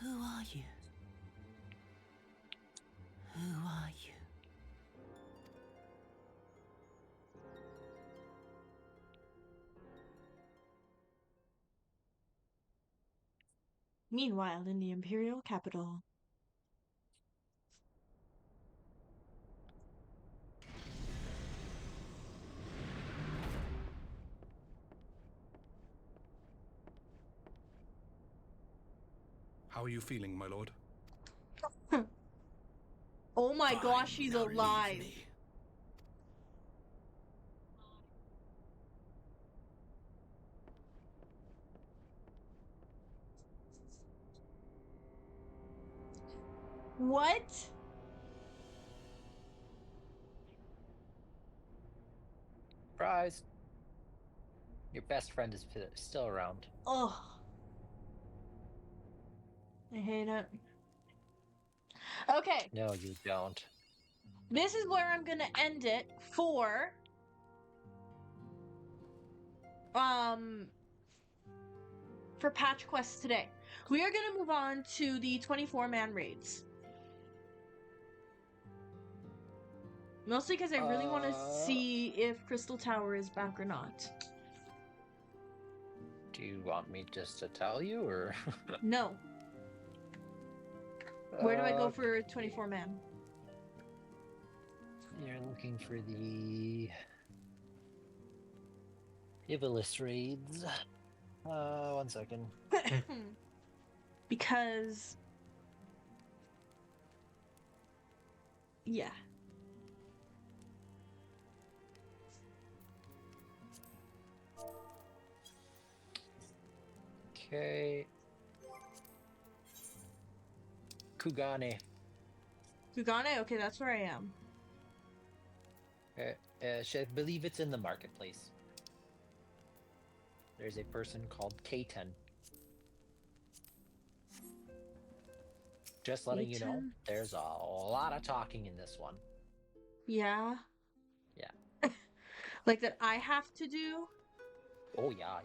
Who are you? Who are you? Meanwhile, in the Imperial capital. How are you feeling, my lord? Oh my gosh, she's Now leave alive. me. What? Surprise! Your best friend is still around. Oh. I hate it. Okay, No, you don't. this is where I'm gonna end it for patch quests today. We are gonna move on to the 24-man raids. Mostly because I really want to see if Crystal Tower is back or not. Do you want me just to tell you, or? No. Where do I go for 24-man? You're looking for the Iblis raids. 1 second. Because... yeah. Okay. Kugane. Kugane? Okay, that's where I am. I believe it's in the marketplace. There's a person called K10. Just letting you know, there's a lot of talking in this one. Yeah? Yeah. Like that I have to do? Oh, yeah.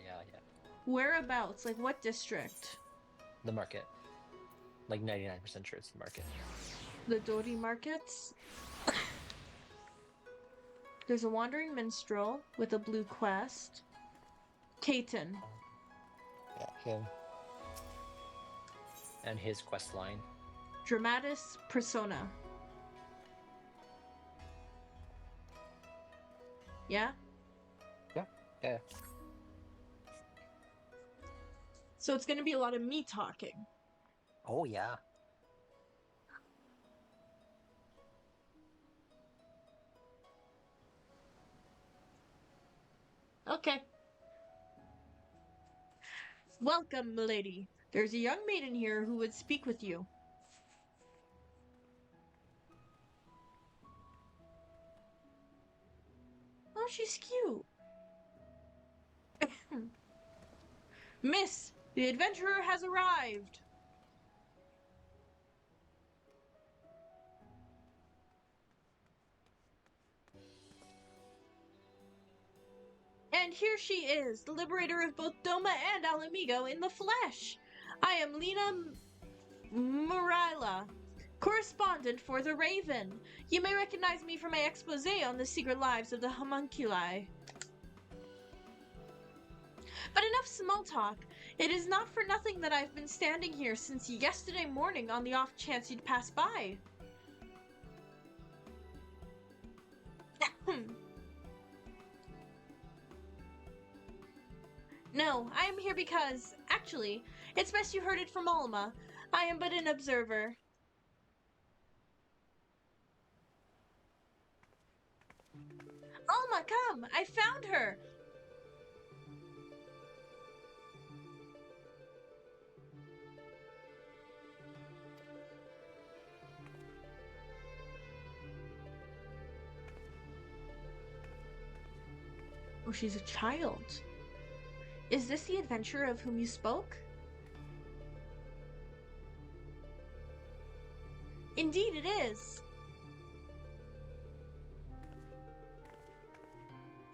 Whereabouts? Like what district? The market. Like 99% sure it's the market. The Dodi markets? There's a wandering minstrel with a blue quest. Kaiten. Yeah, him. And his quest line. Dramatis persona. Yeah? Yeah. So it's gonna be a lot of me talking. Oh, yeah. Okay. Welcome, milady. There's a young maiden here who would speak with you. Oh, she's cute. Miss, the adventurer has arrived. And here she is, the liberator of both Doma and Alamigo in the flesh. I am Lena Murila, correspondent for The Raven. You may recognize me from my expose on the secret lives of the homunculi. But enough small talk. It is not for nothing that I've been standing here since yesterday morning on the off chance you'd pass by. No, I am here because, actually, it's best you heard it from Alma. I am but an observer. Alma, come! I found her! Oh, she's a child. Is this the adventurer of whom you spoke? Indeed it is.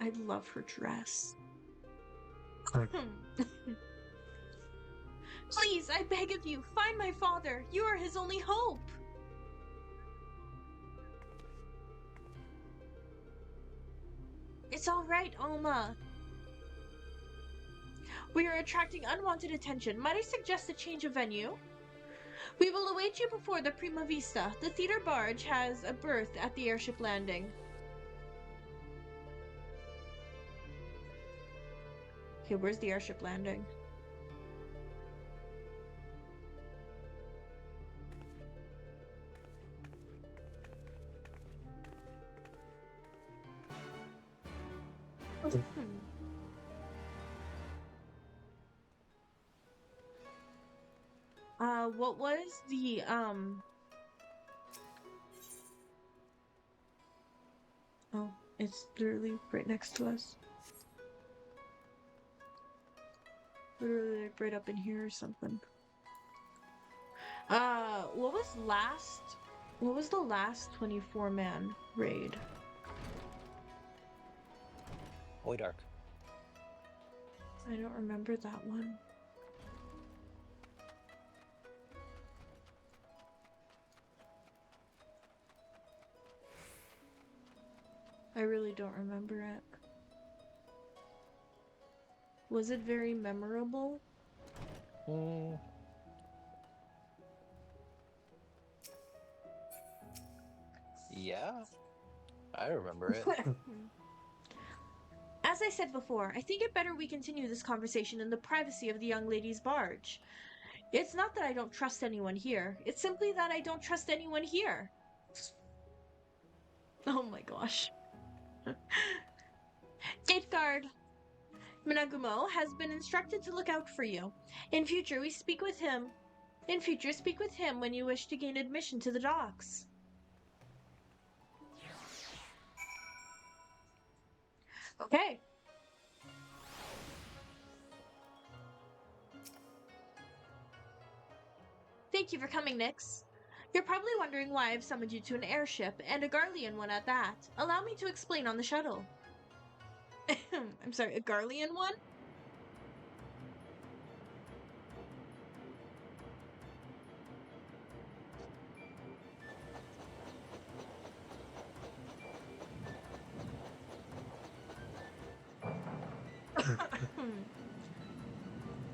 I love her dress. Please, I beg of you, find my father. You are his only hope. It's all right, Alma. We are attracting unwanted attention. Might I suggest a change of venue? We will await you before the Prima Vista. The theater barge has a berth at the airship landing. Okay, where's the airship landing? What was the Oh, it's literally right next to us. Literally like right up in here or something. What was the last 24-man raid? Void Ark. I don't remember that one. I really don't remember it. Was it very memorable? Yeah, I remember it. As I said before, I think it better we continue this conversation in the privacy of the young lady's barge. It's not that I don't trust anyone here. It's simply that I don't trust anyone here. Oh my gosh. Gate guard Minagumo has been instructed to look out for you. In future, speak with him when you wish to gain admission to the docks. Okay. Thank you for coming, Nyx. You're probably wondering why I've summoned you to an airship, and a Garlean one at that. Allow me to explain on the shuttle. I'm sorry, a Garlean one?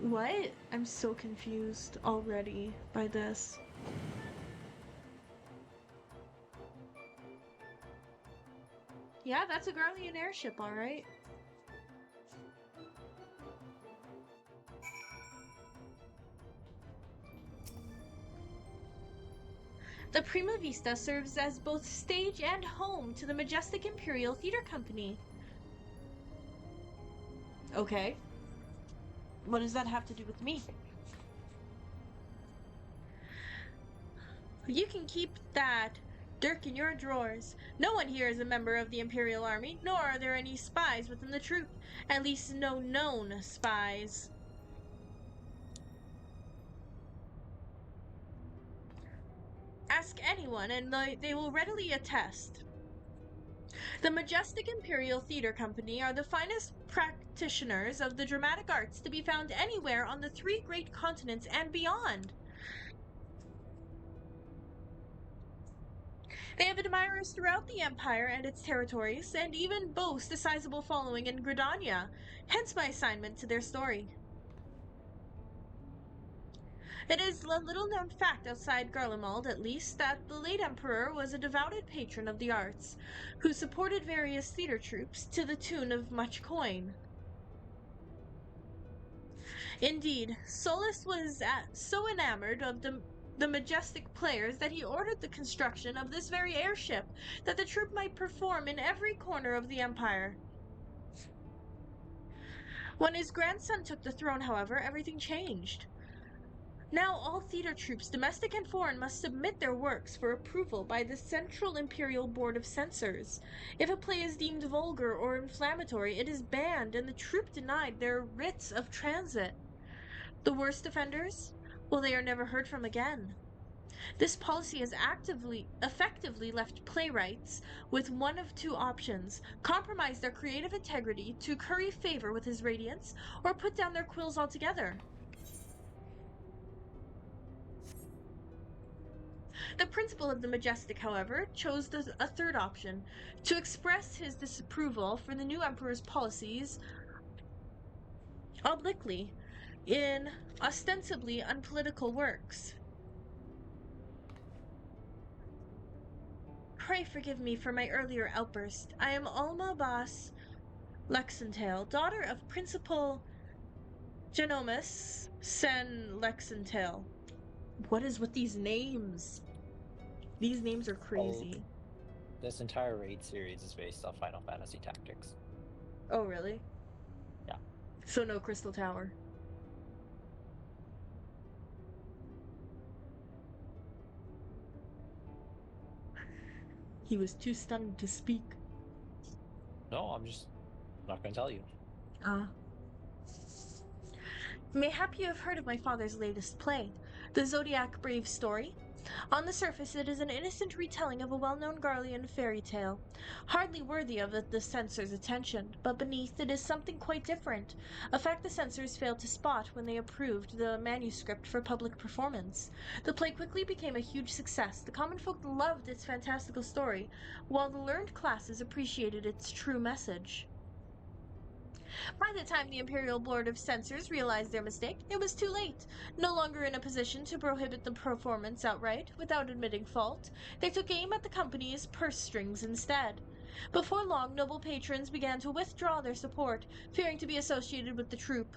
What? I'm so confused already by this. Yeah, that's a Garlean airship, alright. The Prima Vista serves as both stage and home to the majestic Imperial Theater Company. Okay. What does that have to do with me? You can keep that dirk in your drawers. No one here is a member of the Imperial Army, nor are there any spies within the troop. At least no known spies. Ask anyone and they will readily attest. The majestic Imperial Theater Company are the finest practitioners of the dramatic arts to be found anywhere on the 3 great continents and beyond. They have admirers throughout the Empire and its territories, and even boast a sizable following in Gridania, hence my assignment to their story. It is a little-known fact outside Garlemald, at least, that the late Emperor was a devoted patron of the arts, who supported various theater troupes to the tune of much coin. Indeed, Solus was so enamored of the majestic players that he ordered the construction of this very airship that the troupe might perform in every corner of the Empire. When his grandson took the throne, however, everything changed. Now all theater troupes, domestic and foreign, must submit their works for approval by the Central Imperial Board of Censors. If a play is deemed vulgar or inflammatory, it is banned and the troupe denied their writs of transit. The worst offenders? Well, they are never heard from again. This policy has effectively left playwrights with one of 2 options: compromise their creative integrity to curry favor with His Radiance, or put down their quills altogether. The principal of the Majestic, however, chose a 3rd option, to express his disapproval for the new Emperor's policies obliquely in ostensibly unpolitical works. Pray forgive me for my earlier outburst. I am Alma Bas Lexentale, daughter of Principal Genomus Sen Lexentale. What is with these names? These names are crazy. This entire raid series is based off Final Fantasy Tactics. Oh, really? Yeah. So no Crystal Tower. He was too stunned to speak. No, I'm just not going to tell you. Mayhap you have heard of my father's latest play, the Zodiac Brave story? On the surface, it is an innocent retelling of a well-known Garlean fairy tale, hardly worthy of the censor's attention, but beneath it is something quite different, a fact the censors failed to spot when they approved the manuscript for public performance. The play quickly became a huge success. The common folk loved its fantastical story, while the learned classes appreciated its true message. By the time the Imperial Board of Censors realized their mistake, it was too late. No longer in a position to prohibit the performance outright, without admitting fault, they took aim at the company's purse strings instead. Before long, noble patrons began to withdraw their support, fearing to be associated with the troupe.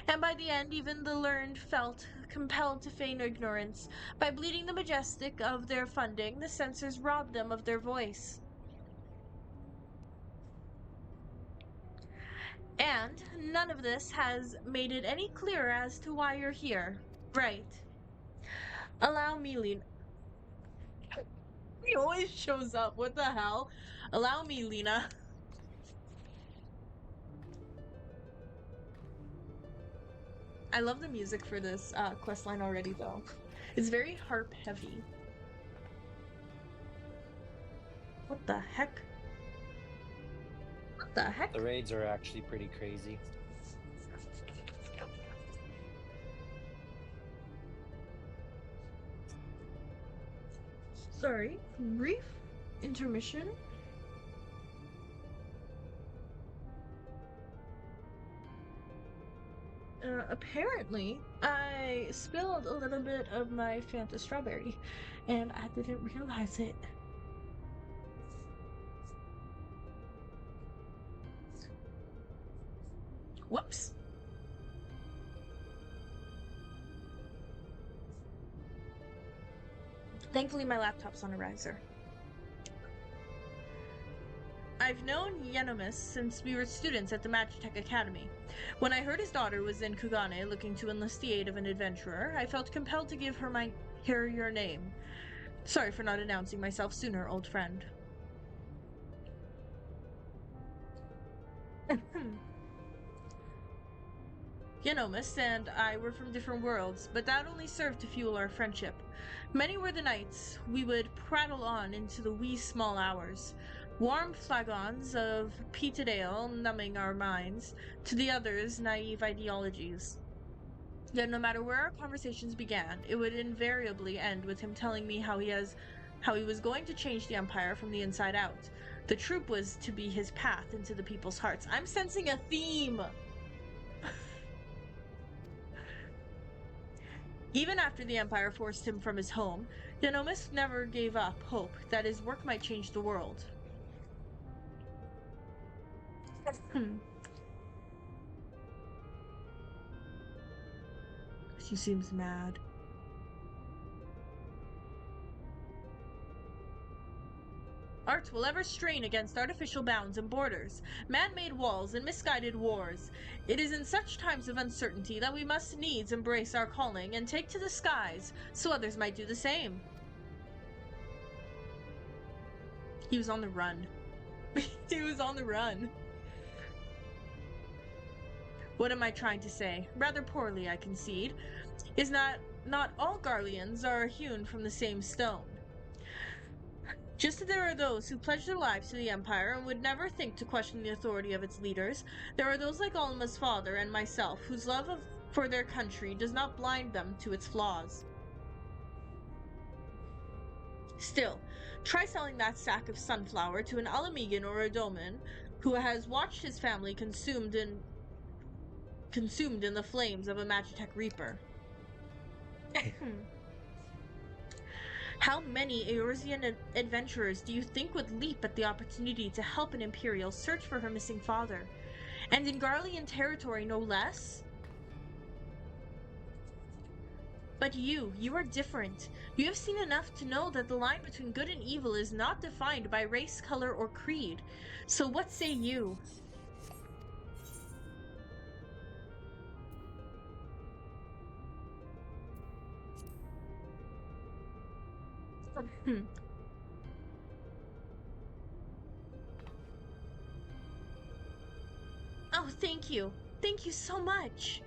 And by the end, even the learned felt compelled to feign ignorance. By bleeding the majestic of their funding, the censors robbed them of their voice. And none of this has made it any clearer as to why you're here. Right. Allow me, Lena. He always shows up. What the hell? Allow me, Lena. I love the music for this questline already, though. It's very harp heavy. What the heck? What the heck? The raids are actually pretty crazy. Sorry, brief intermission. Apparently, I spilled a little bit of my Fanta strawberry, and I didn't realize it. Whoops. Thankfully, my laptop's on a riser. I've known Yenomis since we were students at the Magitech Academy. When I heard his daughter was in Kugane looking to enlist the aid of an adventurer, I felt compelled to give her your name. Sorry for not announcing myself sooner, old friend. Yenomis and I were from different worlds, but that only served to fuel our friendship. Many were the nights we would prattle on into the wee small hours, warm flagons of peated ale numbing our minds, to the others' naive ideologies. Yet no matter where our conversations began, it would invariably end with him telling me how he was going to change the Empire from the inside out. The troop was to be his path into the people's hearts. I'm sensing a theme! Even after the Empire forced him from his home, Yenomis never gave up hope that his work might change the world. She seems mad. Art will ever strain against artificial bounds and borders, man-made walls and misguided wars. It is in such times of uncertainty that we must needs embrace our calling and take to the skies, so others might do the same. He was on the run. He was on the run. What am I trying to say? Rather poorly, I concede. Is not all Garleans are hewn from the same stone. Just as there are those who pledge their lives to the Empire and would never think to question the authority of its leaders, there are those like Alma's father and myself whose love for their country does not blind them to its flaws. Still, try selling that sack of sunflower to an Alamegan or a Doman who has watched his family consumed in the flames of a Magitech Reaper. How many Eorzean adventurers do you think would leap at the opportunity to help an Imperial search for her missing father? And in Garlean territory, no less? But you are different. You have seen enough to know that the line between good and evil is not defined by race, color, or creed. So what say you? Oh, thank you. Thank you so much.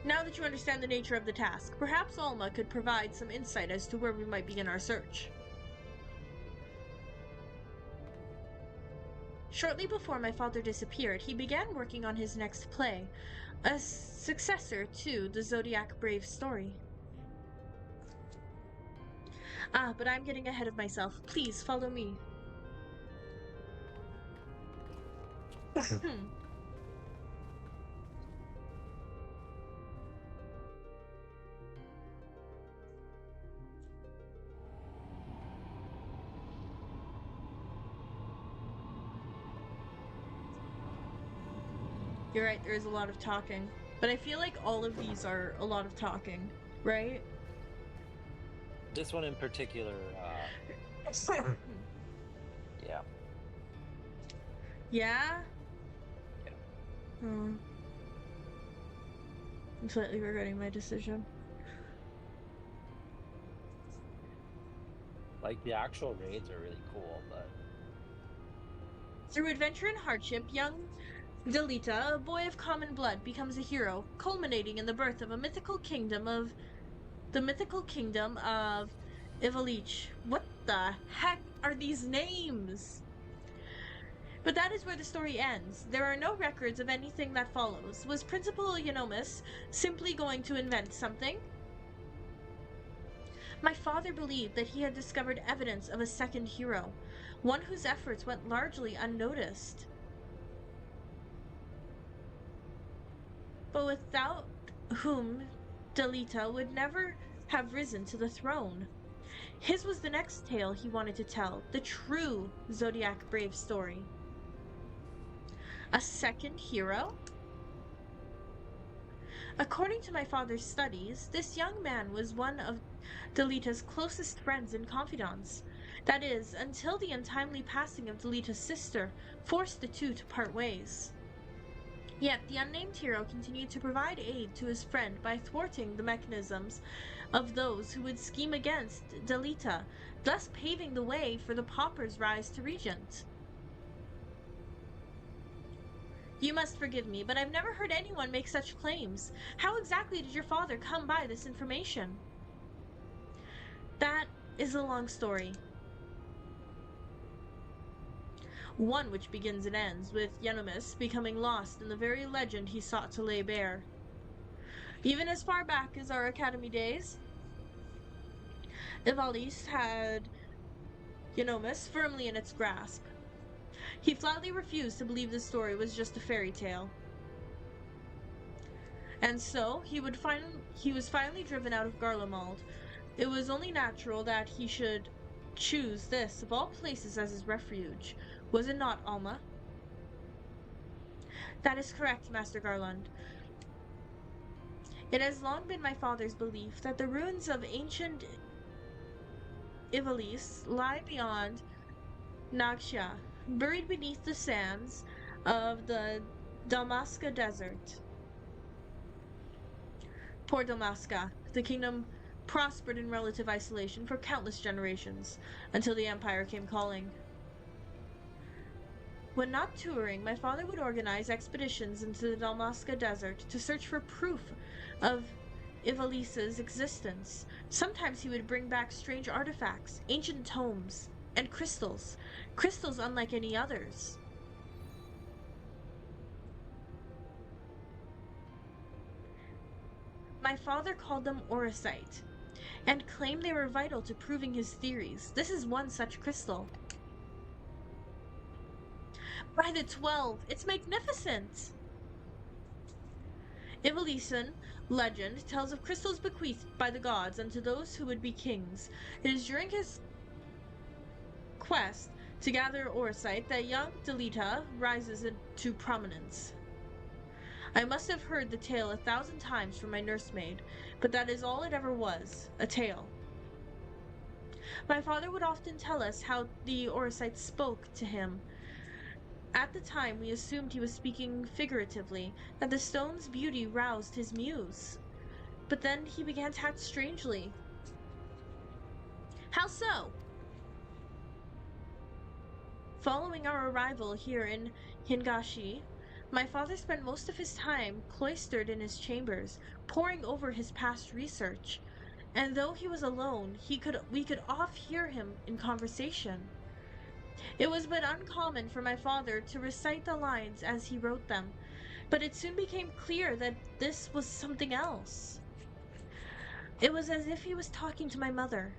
Now that you understand the nature of the task, perhaps Alma could provide some insight as to where we might begin our search. Shortly before my father disappeared, he began working on his next play, a successor to the Zodiac Brave story. Ah, but I'm getting ahead of myself. Please follow me. You're right, there is a lot of talking. But I feel like all of these are a lot of talking, right? This one in particular, yeah. Yeah? Yeah. I'm slightly regretting my decision. Like, the actual raids are really cool, but... Through adventure and hardship, young Delita, a boy of common blood, becomes a hero, culminating in the birth of a mythical kingdom of... the mythical kingdom of Ivalich. What the heck are these names? But that is where the story ends. There are no records of anything that follows. Was Principal Eunomus simply going to invent something? My father believed that he had discovered evidence of a second hero, one whose efforts went largely unnoticed. But without whom Delita would never have risen to the throne. His was the next tale he wanted to tell, the true Zodiac Brave story. A second hero? According to my father's studies, this young man was one of Delita's closest friends and confidants. That is, until the untimely passing of Delita's sister forced the two to part ways. Yet the unnamed hero continued to provide aid to his friend by thwarting the mechanisms of those who would scheme against Delita, thus paving the way for the pauper's rise to regent. You must forgive me, but I've never heard anyone make such claims. How exactly did your father come by this information? That is a long story. One which begins and ends with Eunomus becoming lost in the very legend he sought to lay bare. Even as far back as our academy days, Ivalis had Eunomus firmly in its grasp. He flatly refused to believe the story was just a fairy tale. And so, he was finally driven out of Garlemald. It was only natural that he should choose this, of all places, as his refuge. Was it not, Alma? That is correct, Master Garland. It has long been my father's belief that the ruins of ancient Ivalis lie beyond Nagsha, buried beneath the sands of the Dalmasca Desert. Poor Dalmasca, the kingdom prospered in relative isolation for countless generations, until the Empire came calling. When not touring, my father would organize expeditions into the Dalmasca Desert to search for proof of Ivalis's existence. Sometimes he would bring back strange artifacts, ancient tomes, and crystals unlike any others. My father called them orosite, and claimed they were vital to proving his theories. This is one such crystal. By the 12! It's magnificent! Ivalisan legend tells of crystals bequeathed by the gods unto those who would be kings. It is during his quest to gather orosite that young Delita rises into prominence. I must have heard the tale 1,000 times from my nursemaid, but that is all it ever was, a tale. My father would often tell us how the orosite spoke to him. At the time, we assumed he was speaking figuratively, that the stone's beauty roused his muse. but then he began to act strangely. How so? Following our arrival here in Hingashi, my father spent most of his time cloistered in his chambers, poring over his past research. And though he was alone, we could oft hear him in conversation. It was but uncommon for my father to recite the lines as he wrote them, but it soon became clear that this was something else. It was as if he was talking to my mother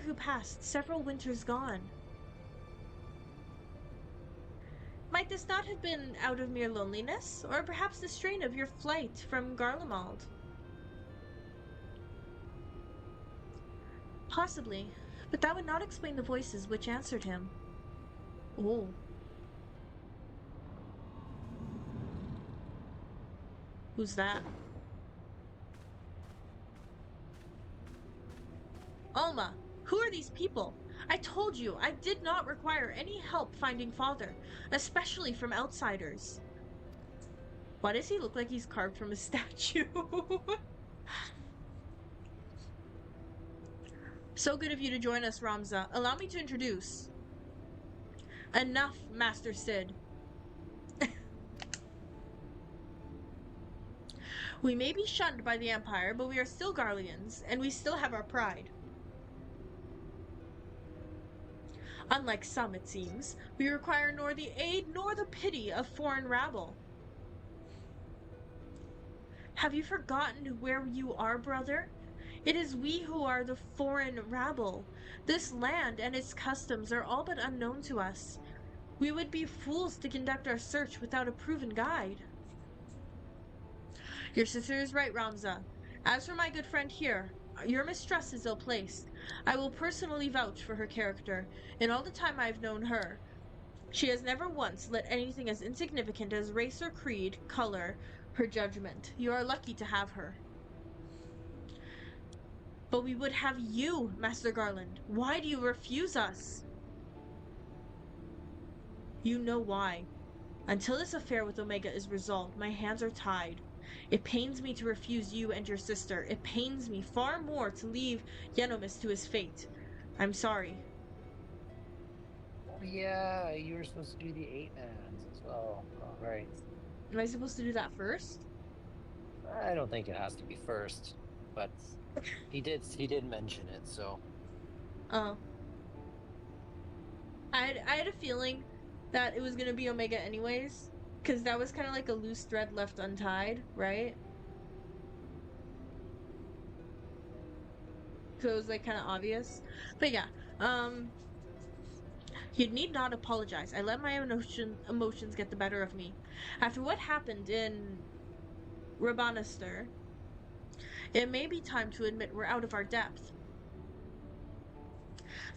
who passed several winters gone. Might this not have been out of mere loneliness, or perhaps the strain of your flight from Garlemald? Possibly, but that would not explain the voices which answered him. Oh. Who's that? Alma, who are these people? I told you I did not require any help finding father, especially from outsiders. Why does he look like he's carved from a statue? So good of you to join us, Ramza. Allow me to introduce. Enough, Master Sid. We may be shunned by the Empire, but we are still Garleans, and we still have our pride. Unlike some, it seems, we require nor the aid nor the pity of foreign rabble. Have you forgotten where you are, brother? It is we who are the foreign rabble. This land and its customs are all but unknown to us. We would be fools to conduct our search without a proven guide. Your sister is right, Ramza. As for my good friend here, your mistrust is ill-placed. I will personally vouch for her character. In all the time I have known her, she has never once let anything as insignificant as race or creed color her judgment. You are lucky to have her. But we would have you, Master Garland. Why do you refuse us? You know why. Until this affair with Omega is resolved, my hands are tied. It pains me to refuse you and your sister. It pains me far more to leave Yenomis to his fate. I'm sorry. Oh, yeah, you were supposed to do the 8-mans as well. All right. Am I supposed to do that first? I don't think it has to be first, but he did mention it, so. Oh. I had a feeling that it was gonna be Omega anyways, because that was kind of like a loose thread left untied, right? So it was like kind of obvious. But yeah, you need not apologize. I let my emotions get the better of me. After what happened in Rabanastre, it may be time to admit we're out of our depth.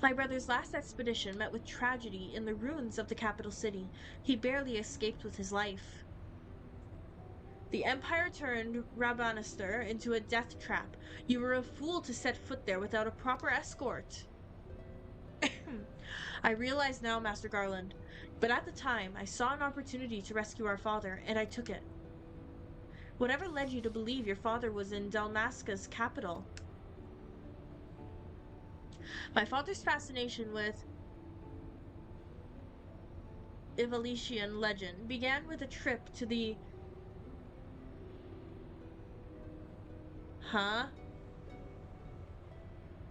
My brother's last expedition met with tragedy in the ruins of the capital city. He barely escaped with his life. The Empire turned Rabanastre into a death trap. You were a fool to set foot there without a proper escort. I realize now, Master Garland, but at the time, I saw an opportunity to rescue our father, and I took it. Whatever led you to believe your father was in Dalmasca's capital? My father's fascination with Evalesian legend began with a trip to the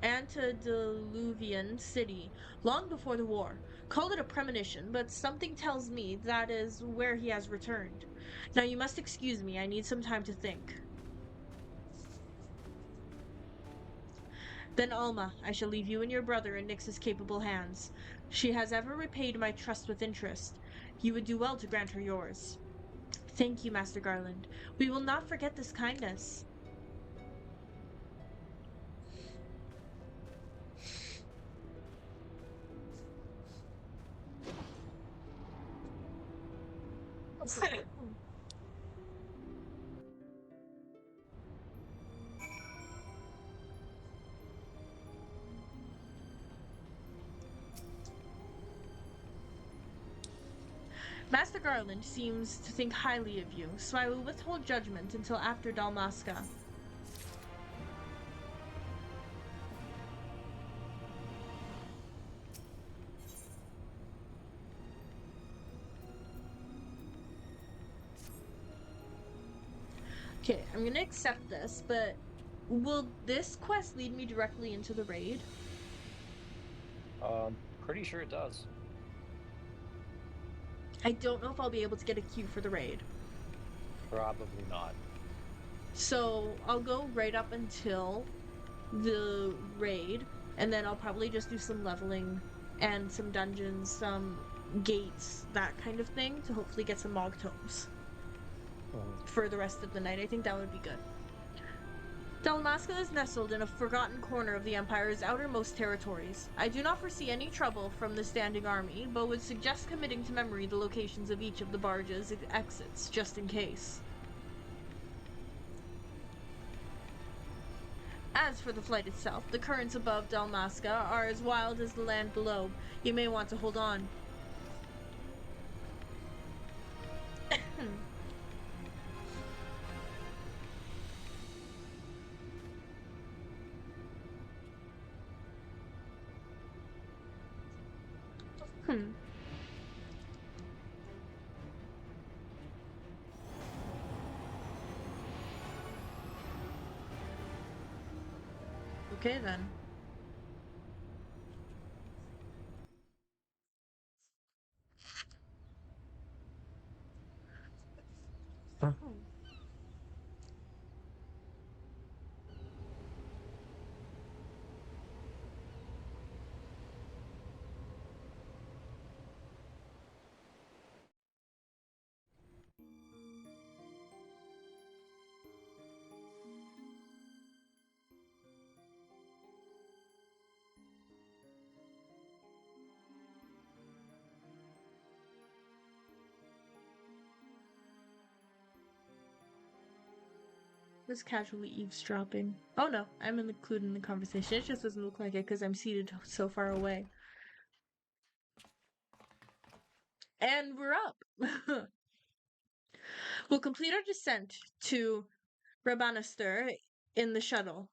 antediluvian city long before the war. Call it a premonition, but something tells me that is where he has returned. Now you must excuse me, I need some time to think. Then Alma, I shall leave you and your brother in Nyx's capable hands. She has ever repaid my trust with interest. You would do well to grant her yours. Thank you, Master Garland. We will not forget this kindness. Master Garland seems to think highly of you, so I will withhold judgment until after Dalmasca. Okay, I'm gonna accept this, but will this quest lead me directly into the raid? Pretty sure it does. I don't know if I'll be able to get a queue for the raid. Probably not. So I'll go right up until the raid, and then I'll probably just do some leveling and some dungeons, some gates, that kind of thing, to hopefully get some MogTomes for the rest of the night. I think that would be good. Dalmasca is nestled in a forgotten corner of the Empire's outermost territories. I do not foresee any trouble from the standing army, but would suggest committing to memory the locations of each of the barge's exits, just in case. As for the flight itself, the currents above Dalmasca are as wild as the land below. You may want to hold on. Okay then. Was casually eavesdropping. Oh no, I'm included in the conversation. It just doesn't look like it because I'm seated so far away. And we're up. We'll complete our descent to Rabanastur in the shuttle.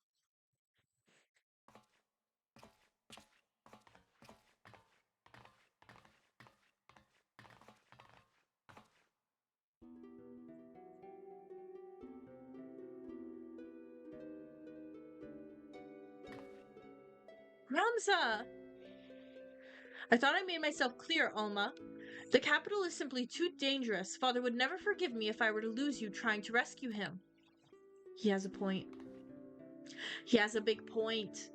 Ramza! I thought I made myself clear, Alma. The capital is simply too dangerous. Father would never forgive me if I were to lose you trying to rescue him. He has a point. He has a big point.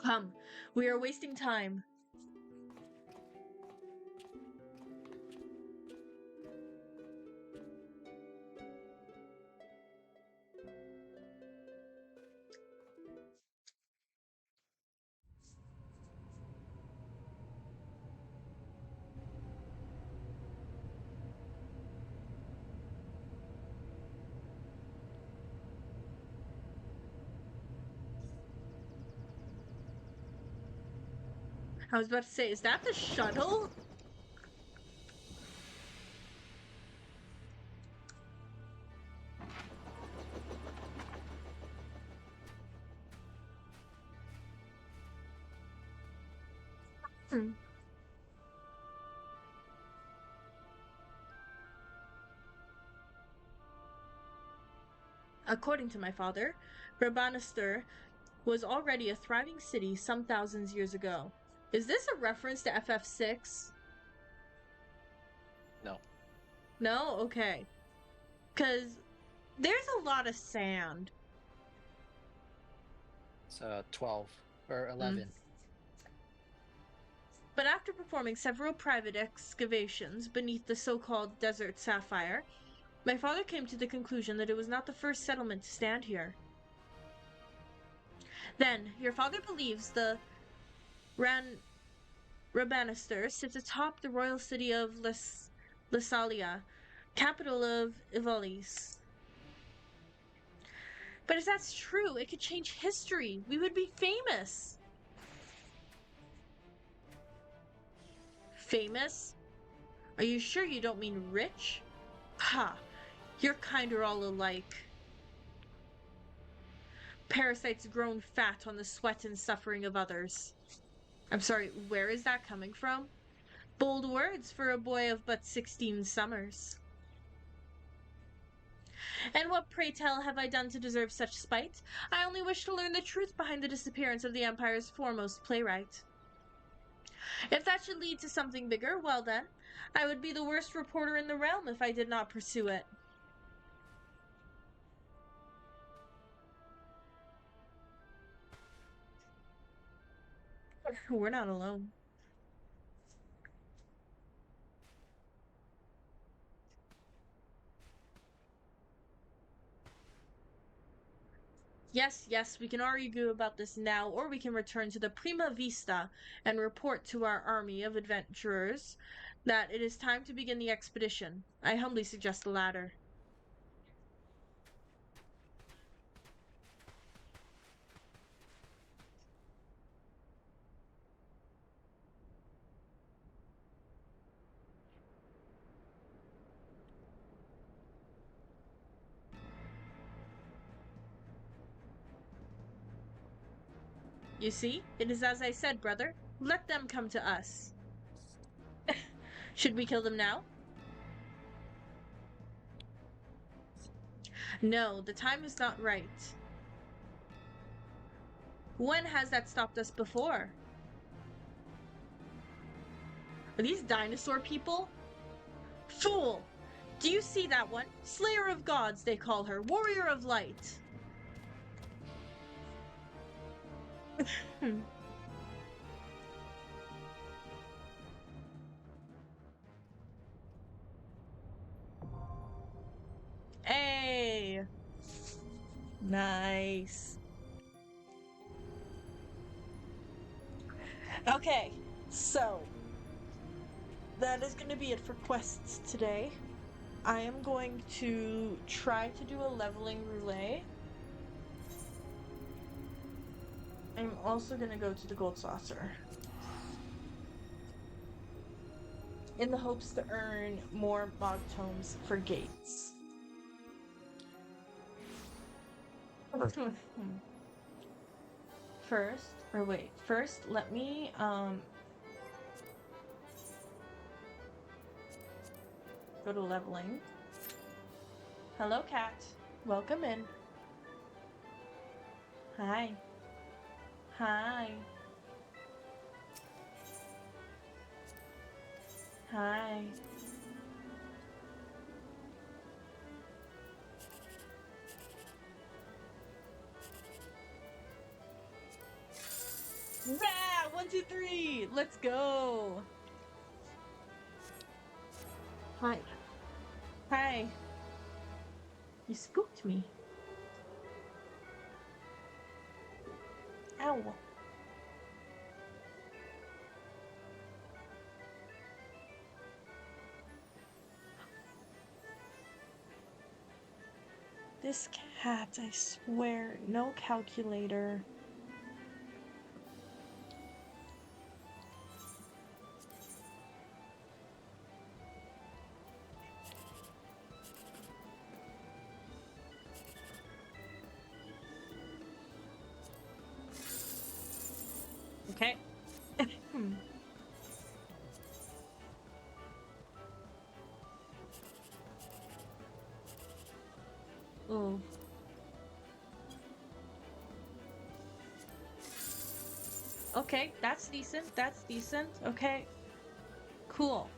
Come, we are wasting time. I was about to say, is that the shuttle? According to my father, Rabanastur was already a thriving city some thousands years ago. Is this a reference to FF6? No. No? Okay. Because there's a lot of sand. It's 12 or 11. But after performing several private excavations beneath the so-called Desert Sapphire, my father came to the conclusion that it was not the first settlement to stand here. Then, your father believes the Rabanastur sits atop the royal city of Lysalia, capital of Ivalis. But if that's true, it could change history. We would be famous. Famous? Are you sure you don't mean rich? Ha! Your kind are all alike. Parasites grown fat on the sweat and suffering of others. I'm sorry, where is that coming from? Bold words for a boy of but 16 summers. And what, pray tell, have I done to deserve such spite? I only wish to learn the truth behind the disappearance of the Empire's foremost playwright. If that should lead to something bigger, well then, I would be the worst reporter in the realm if I did not pursue it. We're not alone. Yes, we can argue about this now, or we can return to the Prima Vista and report to our army of adventurers that it is time to begin the expedition. I humbly suggest the latter. You see, it is as I said, brother. Let them come to us. Should we kill them now? No, the time is not right. When has that stopped us before? Are these dinosaur people? Fool! Do you see that one? Slayer of gods, they call her. Warrior of light. Hey! Nice. Okay, so that is going to be it for quests today. I am going to try to do a leveling roulette. I'm also going to go to the Gold Saucer in the hopes to earn more MogTomes for gates. First let me go to leveling. Hello, cat. Welcome in. Hi. Hi. Hi. Yeah, 1, 2, 3. Let's go. Hi. Hi. You spooked me. Ow. This cat, I swear, no calculator. Okay. Ooh. Okay, that's decent. That's decent. Okay. Cool.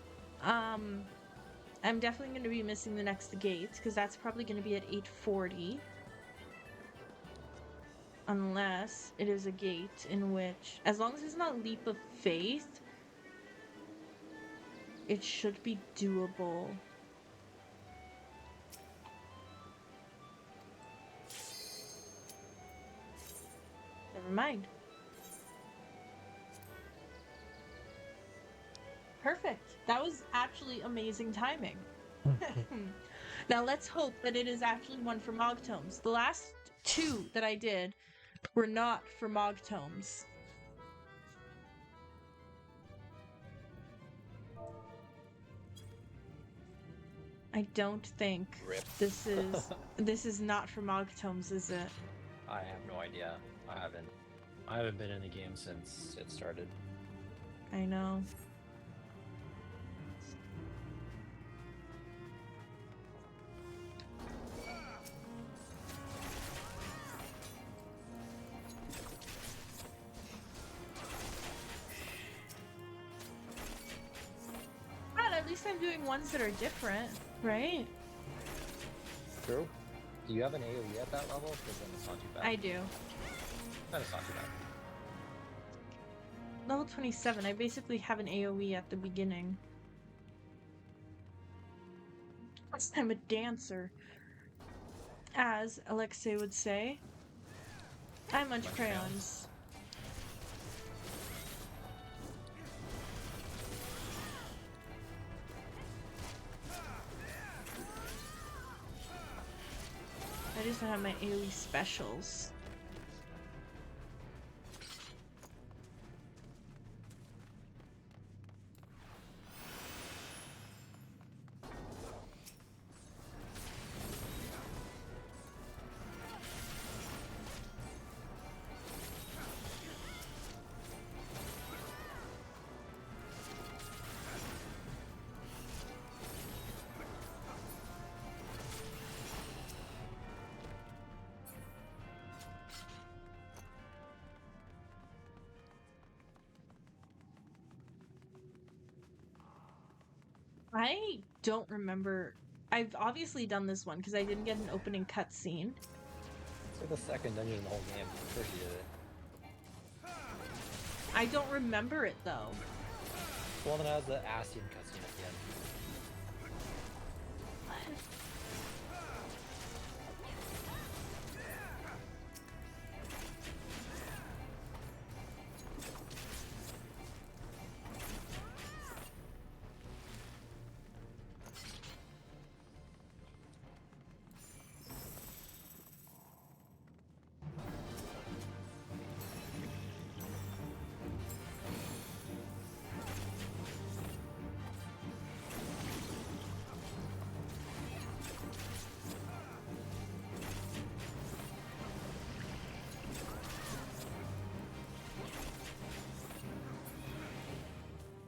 I'm definitely going to be missing the next gate because that's probably going to be at 8:40. Unless it is a gate in which, as long as it's not Leap of Faith, it should be doable. Never mind. Perfect. That was actually amazing timing. Now let's hope that it is actually one for MogTomes. The last two that I did were not for MogTomes. I don't think this is not for MogTomes, is it? I have no idea. I haven't been in the game since it started. I know. least I'm doing ones that are different, right? True. Do you have an AoE at that level? Because then it's not too bad. I do. Then it's not too bad. Level 27, I basically have an AoE at the beginning. I'm a dancer. As Alexei would say. I munch crayons. I just don't have my AoE specials. I don't remember. I've obviously done this one because I didn't get an opening cutscene. It's like the second dungeon in the whole game. Of course you did it. I don't remember it though. The one that has the Ascian cutscene at the end.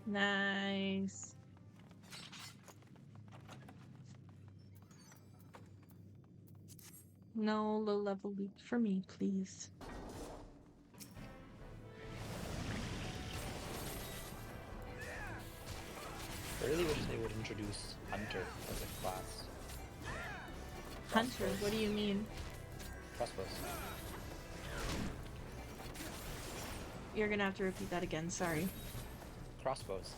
Nice. No low level loot for me, please. I really wish they would introduce Hunter as a class. Hunter, what do you mean? Crossbows. You're gonna have to repeat that again, sorry. Crossbows.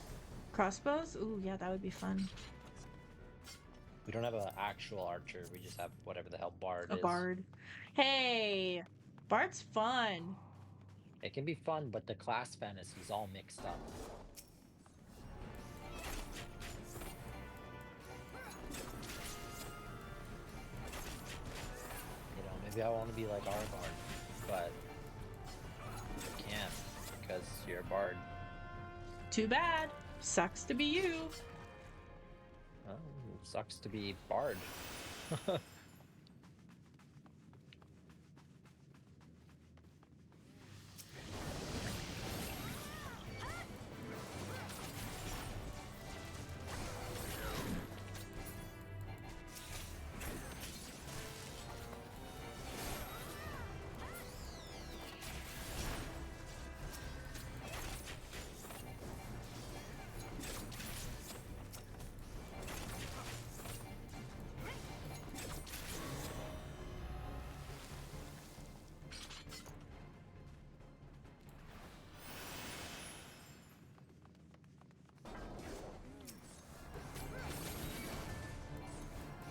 Crossbows? Ooh, yeah, that would be fun. We don't have an actual archer, we just have whatever the hell Bard is. A bard. Hey! Bard's fun! It can be fun, but the class fantasy's all mixed up. You know, maybe I want to be like our Bard, but I can't, because you're a Bard. Too bad. Sucks to be you. Oh, sucks to be Bard.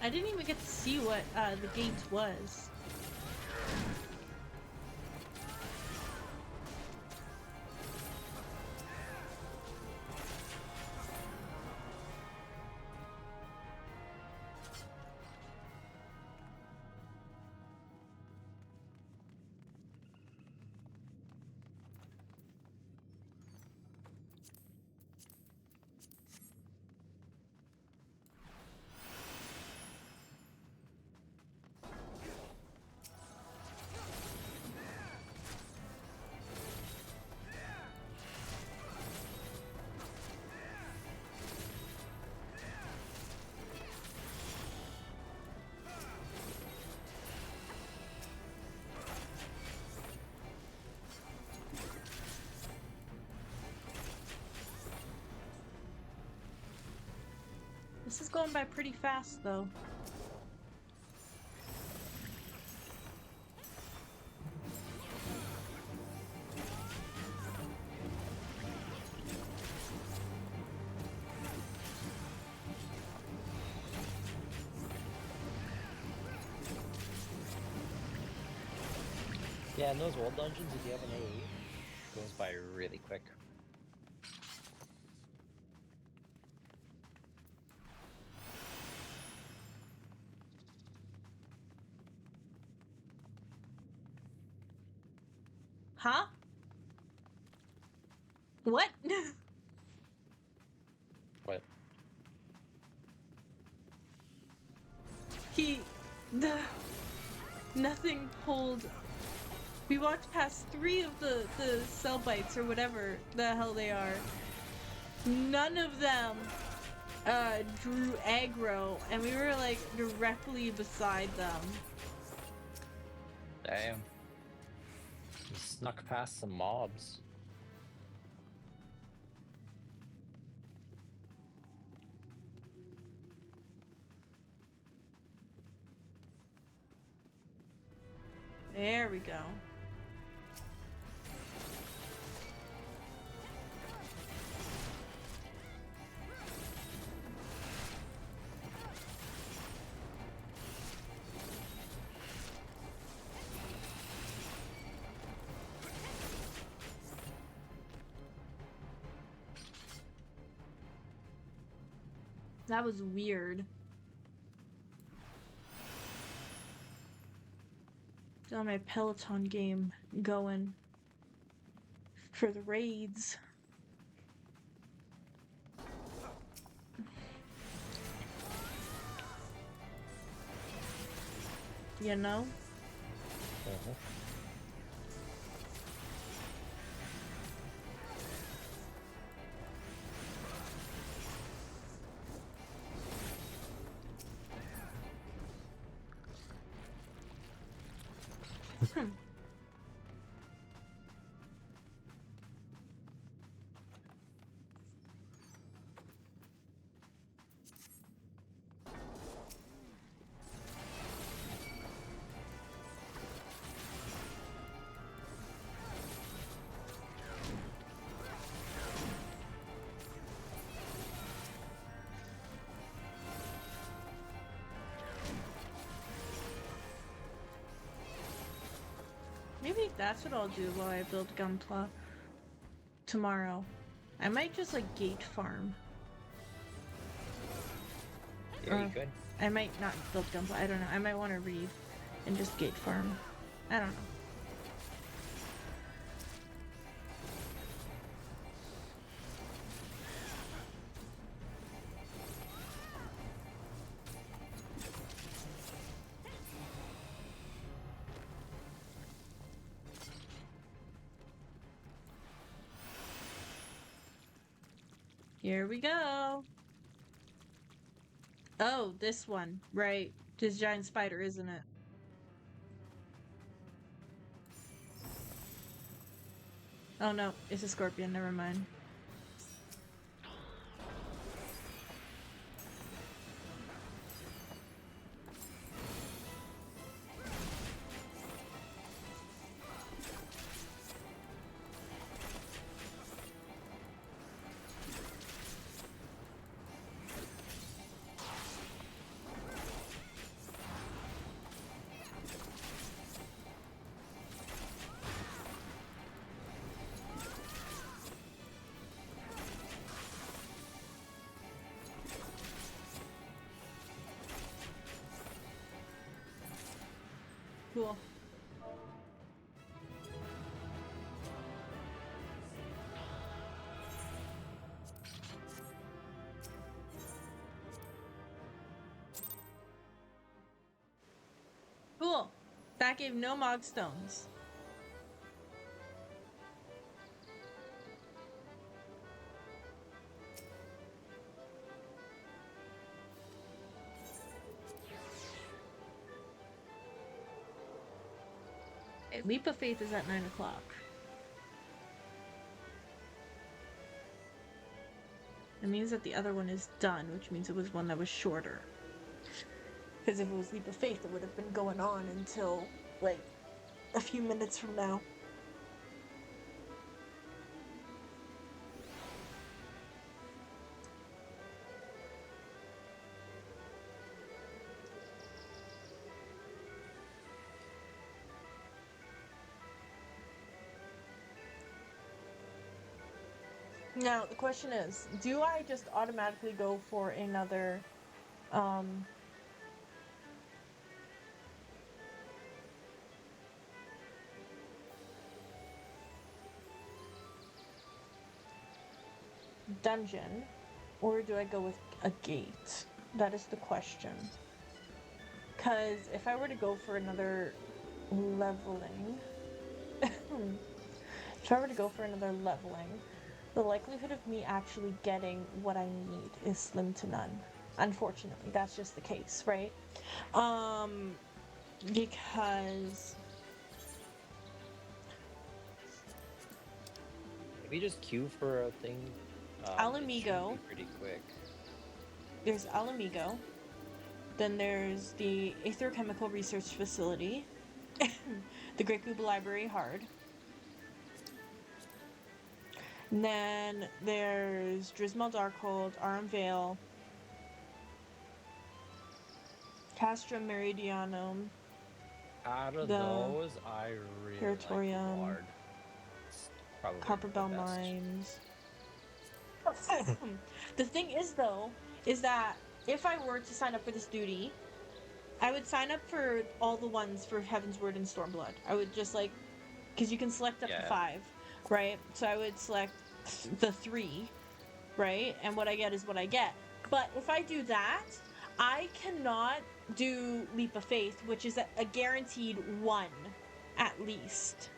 I didn't even get to see what the gate was. This is going by pretty fast, though. Yeah, in those old dungeons, if you have an AoE, it goes by really quick. Huh? What? What? Nothing pulled. We walked past 3 of the cell bites or whatever the hell they are. None of them drew aggro, and we were like directly beside them. Damn. You snuck past some mobs. There we go. That was weird. Got my Peloton game going for the raids. You know? Maybe that's what I'll do while I build Gunpla tomorrow. I might just like gate farm. Yeah, you could. I might not build Gunpla, I don't know. I might want to read and just gate farm. I don't know. Here we go. Oh, this one. Right. This giant spider, isn't it? Oh no, it's a scorpion, never mind. Cool. Cool. That gave no MogStones. Leap of Faith is at 9 o'clock. It means that the other one is done, which means it was one that was shorter. Because if it was Leap of Faith, it would have been going on until, like, a few minutes from now. Now, the question is, do I just automatically go for another, dungeon, or do I go with a gate? That is the question. Because if I were to go for another leveling, the likelihood of me actually getting what I need is slim to none. Unfortunately, that's just the case, right? Because If you just queue for a thing, Alamigo. it should be pretty quick. There's Alamigo. Then there's the Aether-Chemical Research Facility. The Great Gooba Library Hard. And then there's Drismal Darkhold, Aram Vale, Castrum Meridianum. Out of those, I really Territorium, like Bard. It's probably Copperbell the best. Mines. The thing is, though, is that if I were to sign up for this duty, I would sign up for all the ones for Heaven's Word and Stormblood. I would just, like, because you can select up to 5, right? So I would select the 3, right? And what I get is what I get. But if I do that, I cannot do Leap of Faith, which is a guaranteed 1 at least,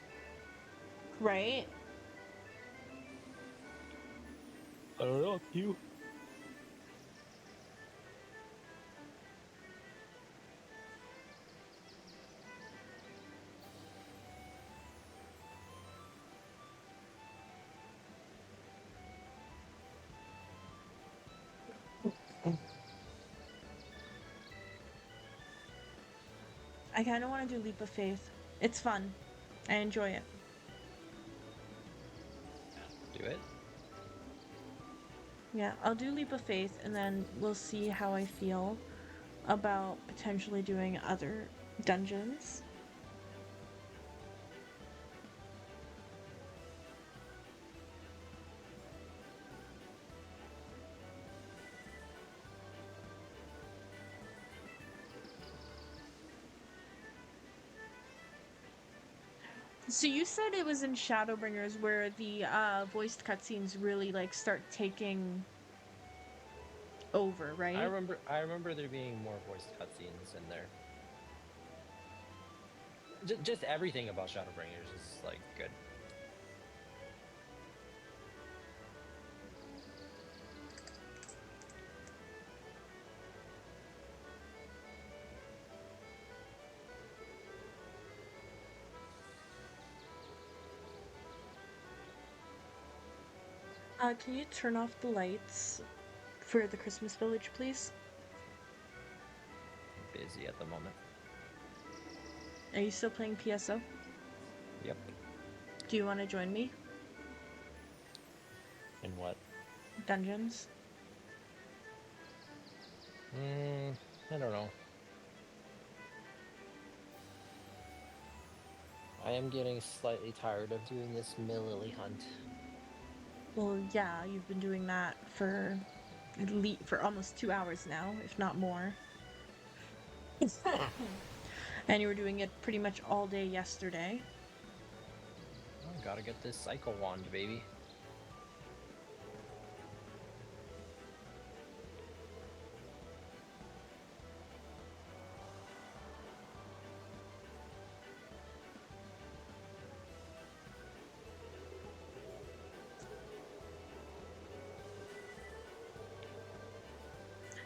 right? I don't know, you. I kind of want to do Leap of Faith. It's fun. I enjoy it. Do it. Yeah, I'll do Leap of Faith, and then we'll see how I feel about potentially doing other dungeons. So you said it was in Shadowbringers where the voiced cutscenes really like start taking over, right? I remember there being more voiced cutscenes in there. Just everything about Shadowbringers is like good. Can you turn off the lights for the Christmas village, please? I'm busy at the moment. Are you still playing PSO? Yep. Do you want to join me? In what? Dungeons? I don't know. I am getting slightly tired of doing this Millilly hunt. Well, yeah, you've been doing that for almost 2 hours now, if not more. And you were doing it pretty much all day yesterday. I gotta get this cycle wand, baby.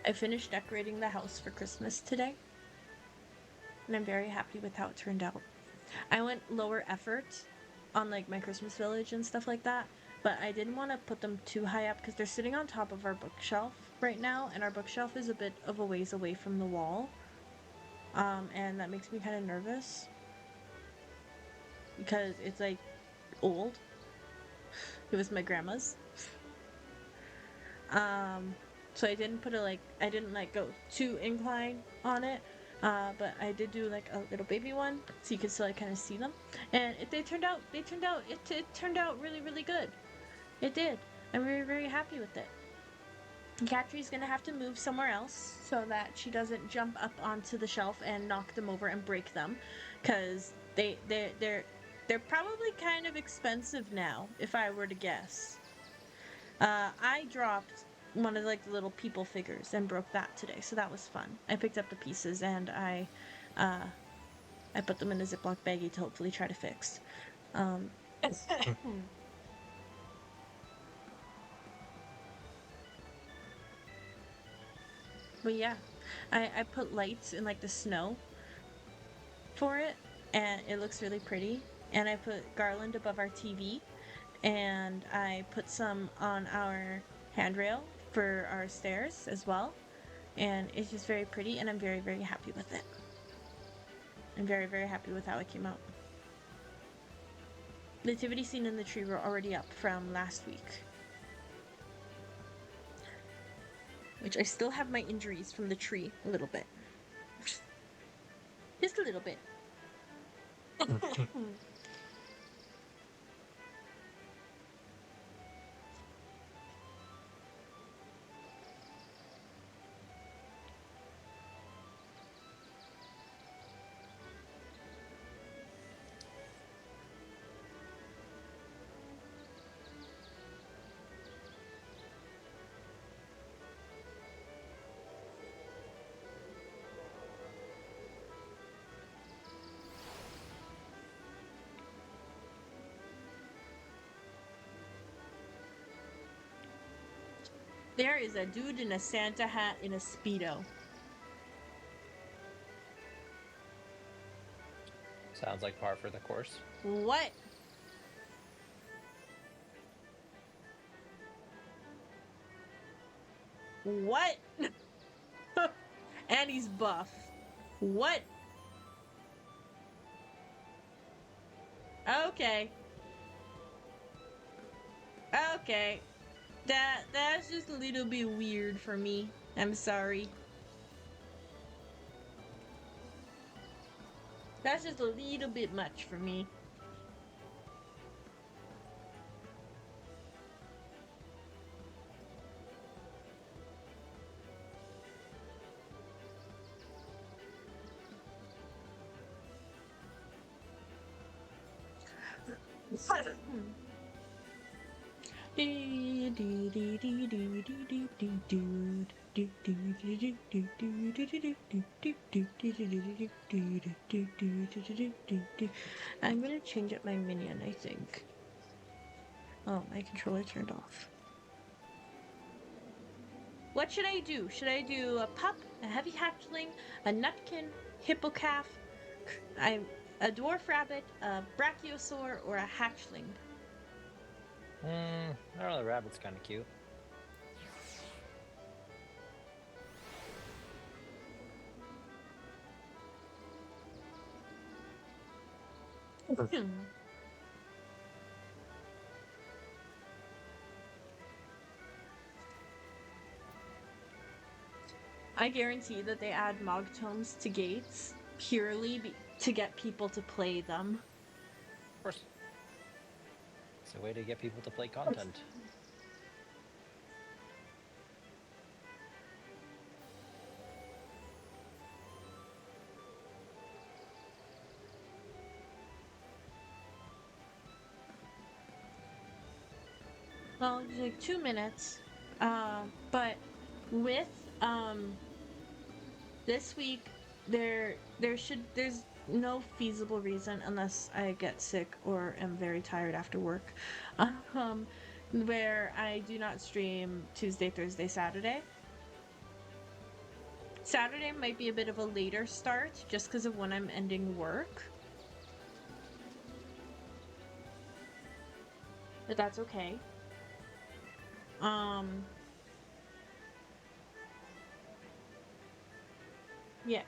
I finished decorating the house for Christmas today, and I'm very happy with how it turned out. I went lower effort on like my Christmas village and stuff like that but I didn't want to put them too high up because they're sitting on top of our bookshelf right now, and our bookshelf is a bit of a ways away from the wall. And that makes me kind of nervous because it's like old. It was my grandma's. So I didn't put I didn't like go too incline on it. But I did do like a little baby one, so you could still like kind of see them, and it turned out really, really good. It did. I'm very, very happy with it. Catrie's gonna have to move somewhere else so that she doesn't jump up onto the shelf and knock them over and break them, because they're probably kind of expensive now, if I were to guess. I dropped one of like the little people figures and broke that today, so that was fun. I picked up the pieces and I put them in a Ziploc baggie to hopefully try to fix. But yeah, I put lights in like the snow for it, and it looks really pretty. And I put garland above our TV, and I put some on our handrail for our stairs as well. And it's just very pretty, and I'm very, very happy with it. I'm very, very happy with how it came out. The nativity scene and the tree were already up from last week. Which I still have my injuries from the tree a little bit. Just a little bit. There is a dude in a Santa hat in a Speedo. Sounds like par for the course. What? What? And he's buff. What? Okay. Okay. That's just a little bit weird for me. I'm sorry. That's just a little bit much for me. I'm gonna change up my minion, I think. Oh, my controller turned off. What should I do? Should I do a pup, a heavy hatchling, a nutkin, hippocalf, a dwarf rabbit, a brachiosaur, or a hatchling? I don't know, the rabbit's kind of cute. I guarantee that they add MogTomes to gates purely to get people to play them. Of course. It's a way to get people to play content. Well, it's like 2 minutes. But with this week there's no feasible reason, unless I get sick or am very tired after work, where I do not stream Tuesday, Thursday, Saturday. Saturday might be a bit of a later start just because of when I'm ending work. But that's okay. Yeah.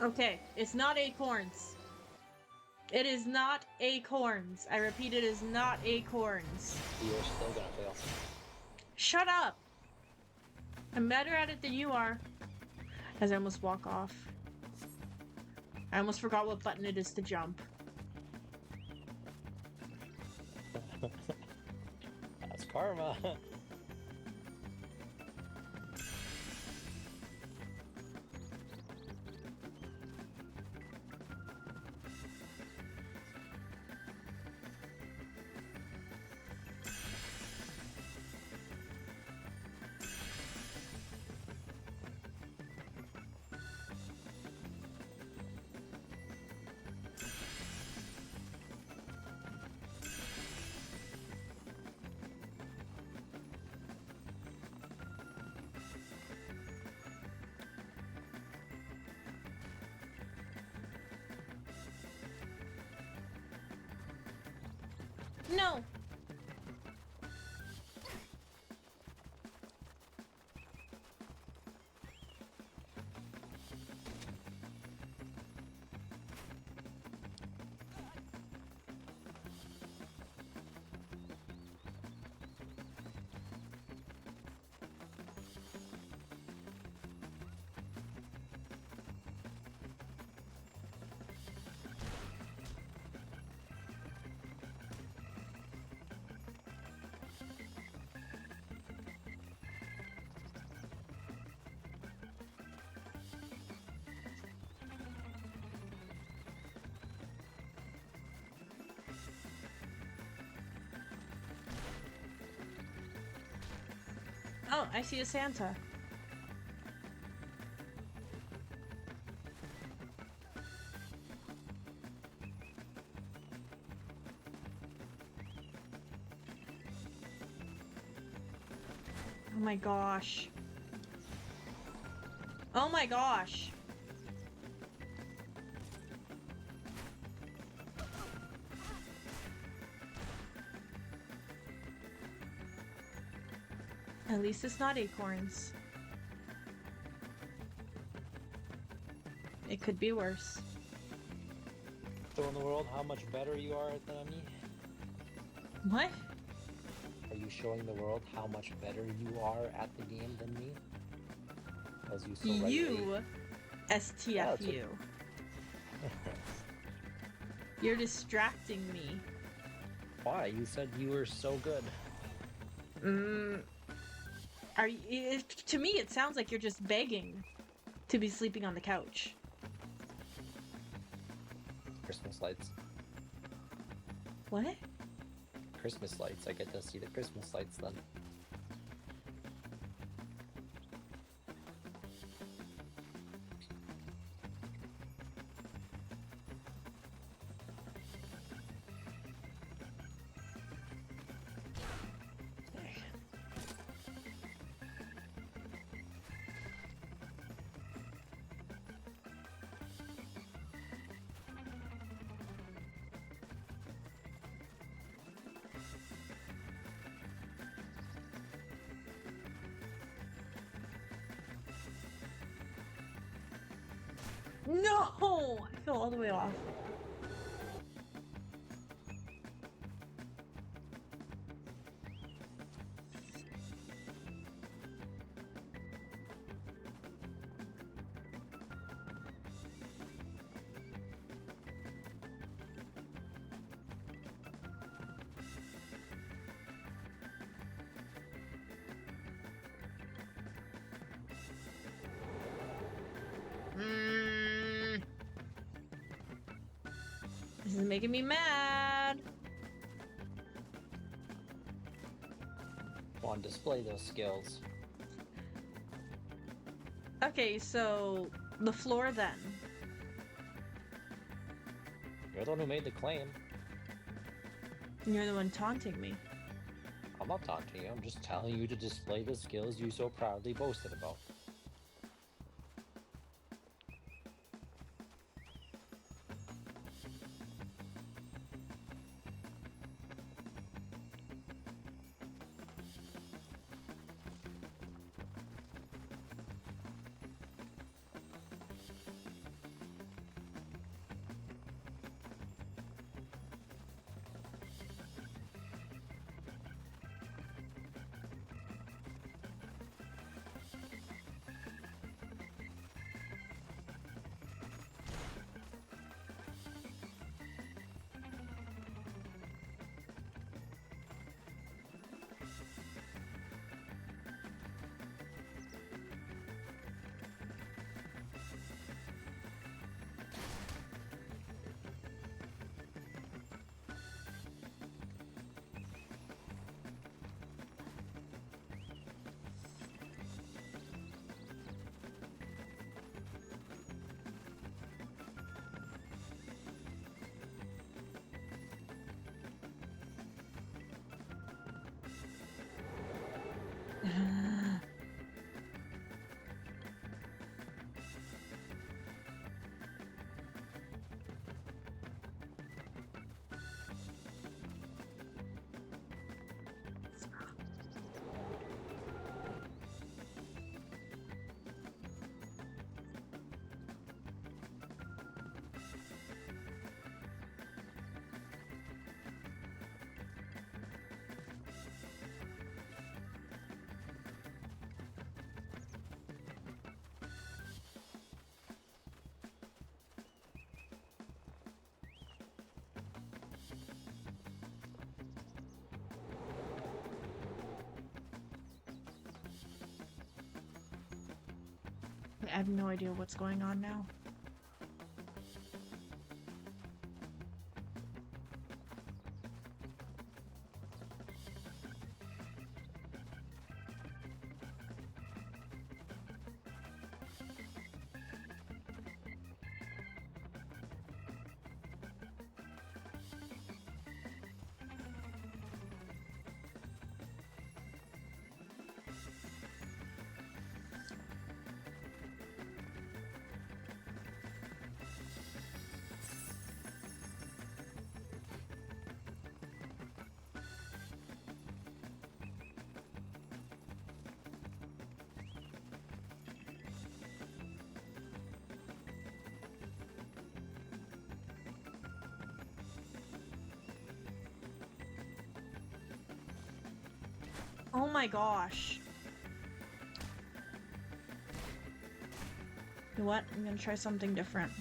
Okay, it's not acorns. It is not acorns. I repeat, it is not acorns. You're still gonna fail. Shut up! I'm better at it than you are. As I almost walk off. I almost forgot what button it is to jump. That's karma. No! Oh, I see a Santa. Oh my gosh. Oh my gosh. At least it's not acorns. It could be worse. Showing the world how much better you are than me? What? Are you showing the world how much better you are at the game than me? As you so rightly... You, STFU. You're distracting me. Why? You said you were so good. Are you, to me, it sounds like you're just begging to be sleeping on the couch. Christmas lights. What? Christmas lights. I get to see the Christmas lights then. No! I feel all the way off. This is making me mad. Go on, display those skills. Okay, so the floor then. You're the one who made the claim. You're the one taunting me. I'm not taunting you, I'm just telling you to display the skills you so proudly boasted about. I have no idea what's going on now. Oh my gosh. You know what? I'm gonna try something different.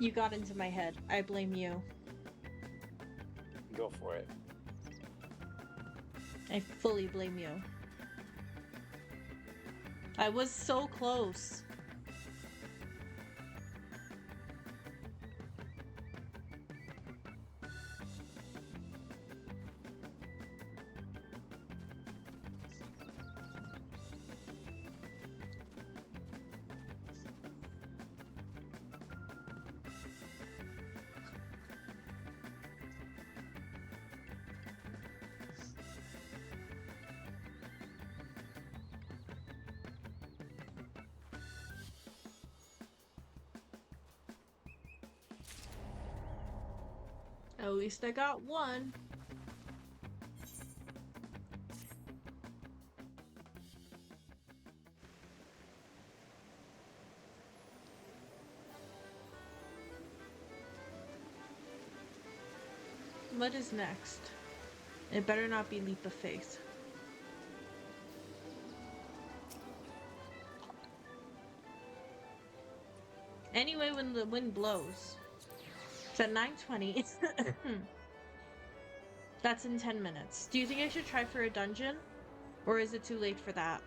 You got into my head. I blame you. Go for it. I fully blame you. I was so close. At least I got one. What is next? It better not be Leap of Faith. Anyway, when the wind blows. It's at 9:20. That's in 10 minutes. Do you think I should try for a dungeon? Or is it too late for that?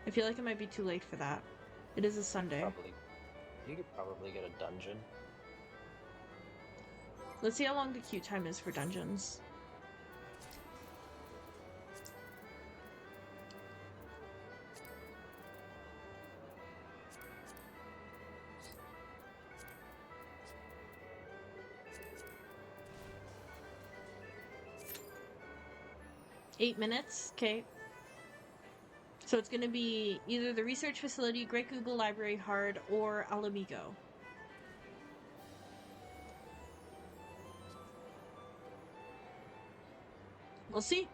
I feel like it might be too late for that. It is a Sunday. Probably. You could probably get a dungeon. Let's see how long the queue time is for dungeons. Eight minutes, okay. So it's gonna be either the research facility, Great Google Library Hard, or Alamigo. We'll see.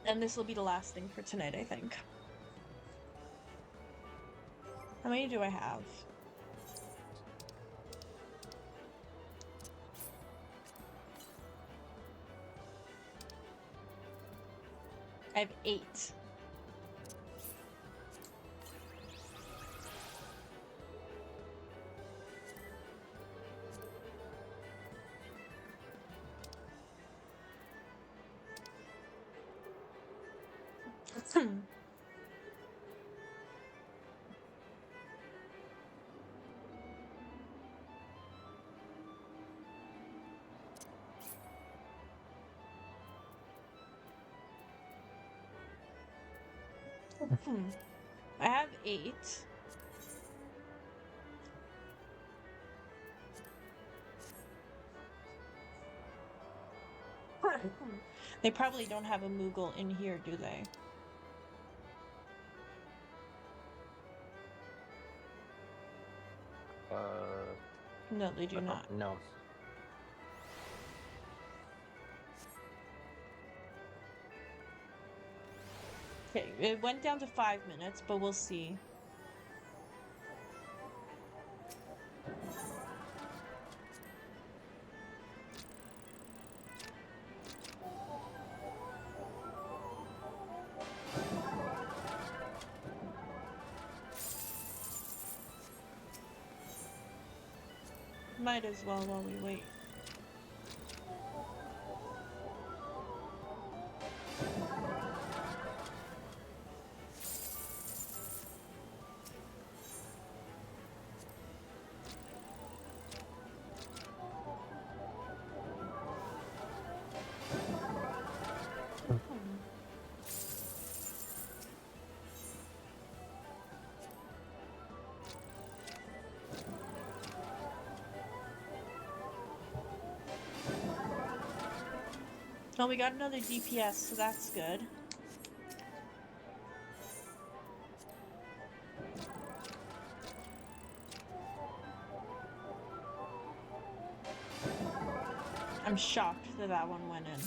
And this will be the last thing for tonight, I think. How many do I have? I have 8. I have 8. They probably don't have a Moogle in here, do they? No, they do not. No. Okay, it went down to 5 minutes, but we'll see. Might as well while we wait. Oh, we got another DPS, so that's good. I'm shocked that that one went in.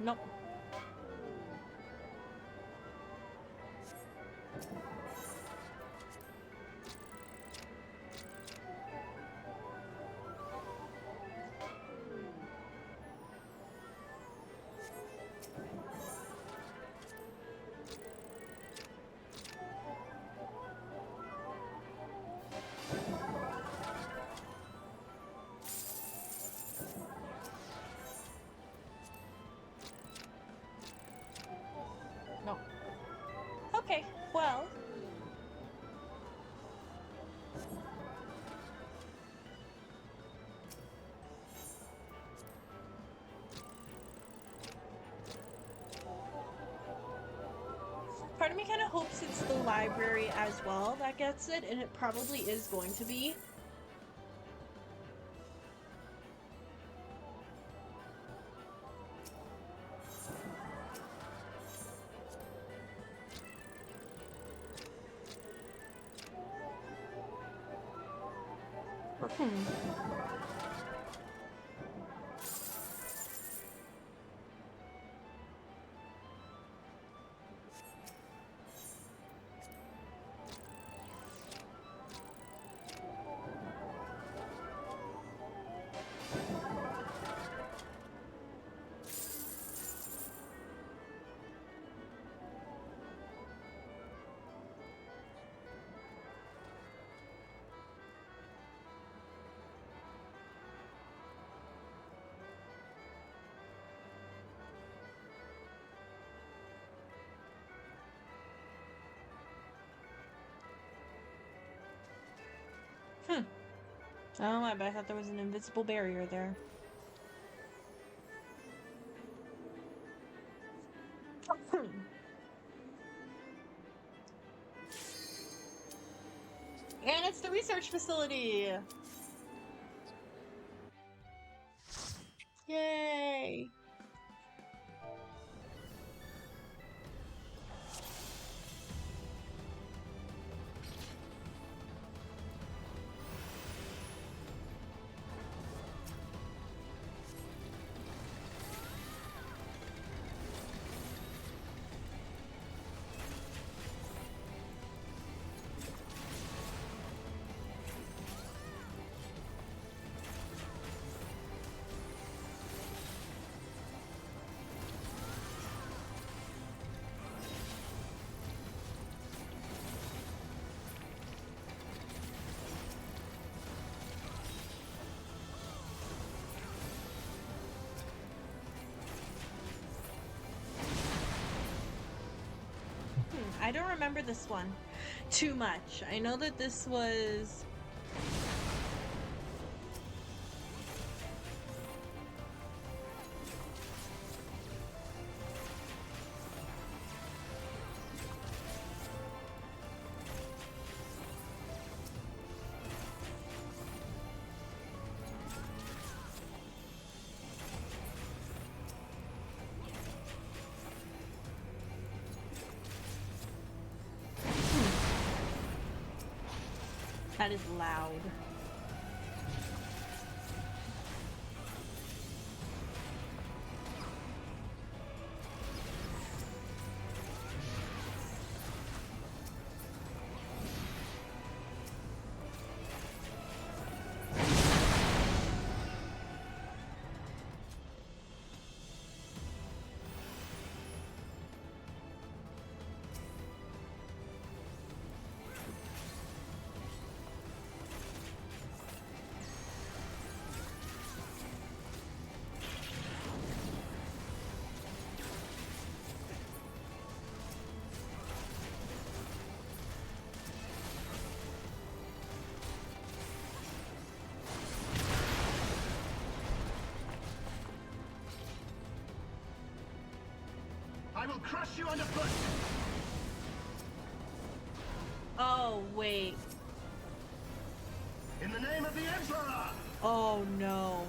Nope. No. Okay, well. Part of me kind of hopes it's the library as well that gets it, and it probably is going to be. Oh, I bet I thought there was an invisible barrier there. And it's the research facility! Yay! I don't remember this one too much. I know that this was... That is loud. I will crush you underfoot! Oh, wait. In the name of the Emperor! Oh, no.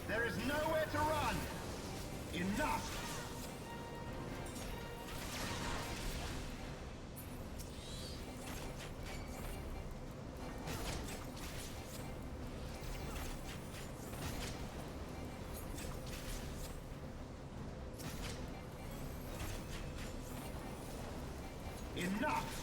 There is nowhere to run! Enough! Enough!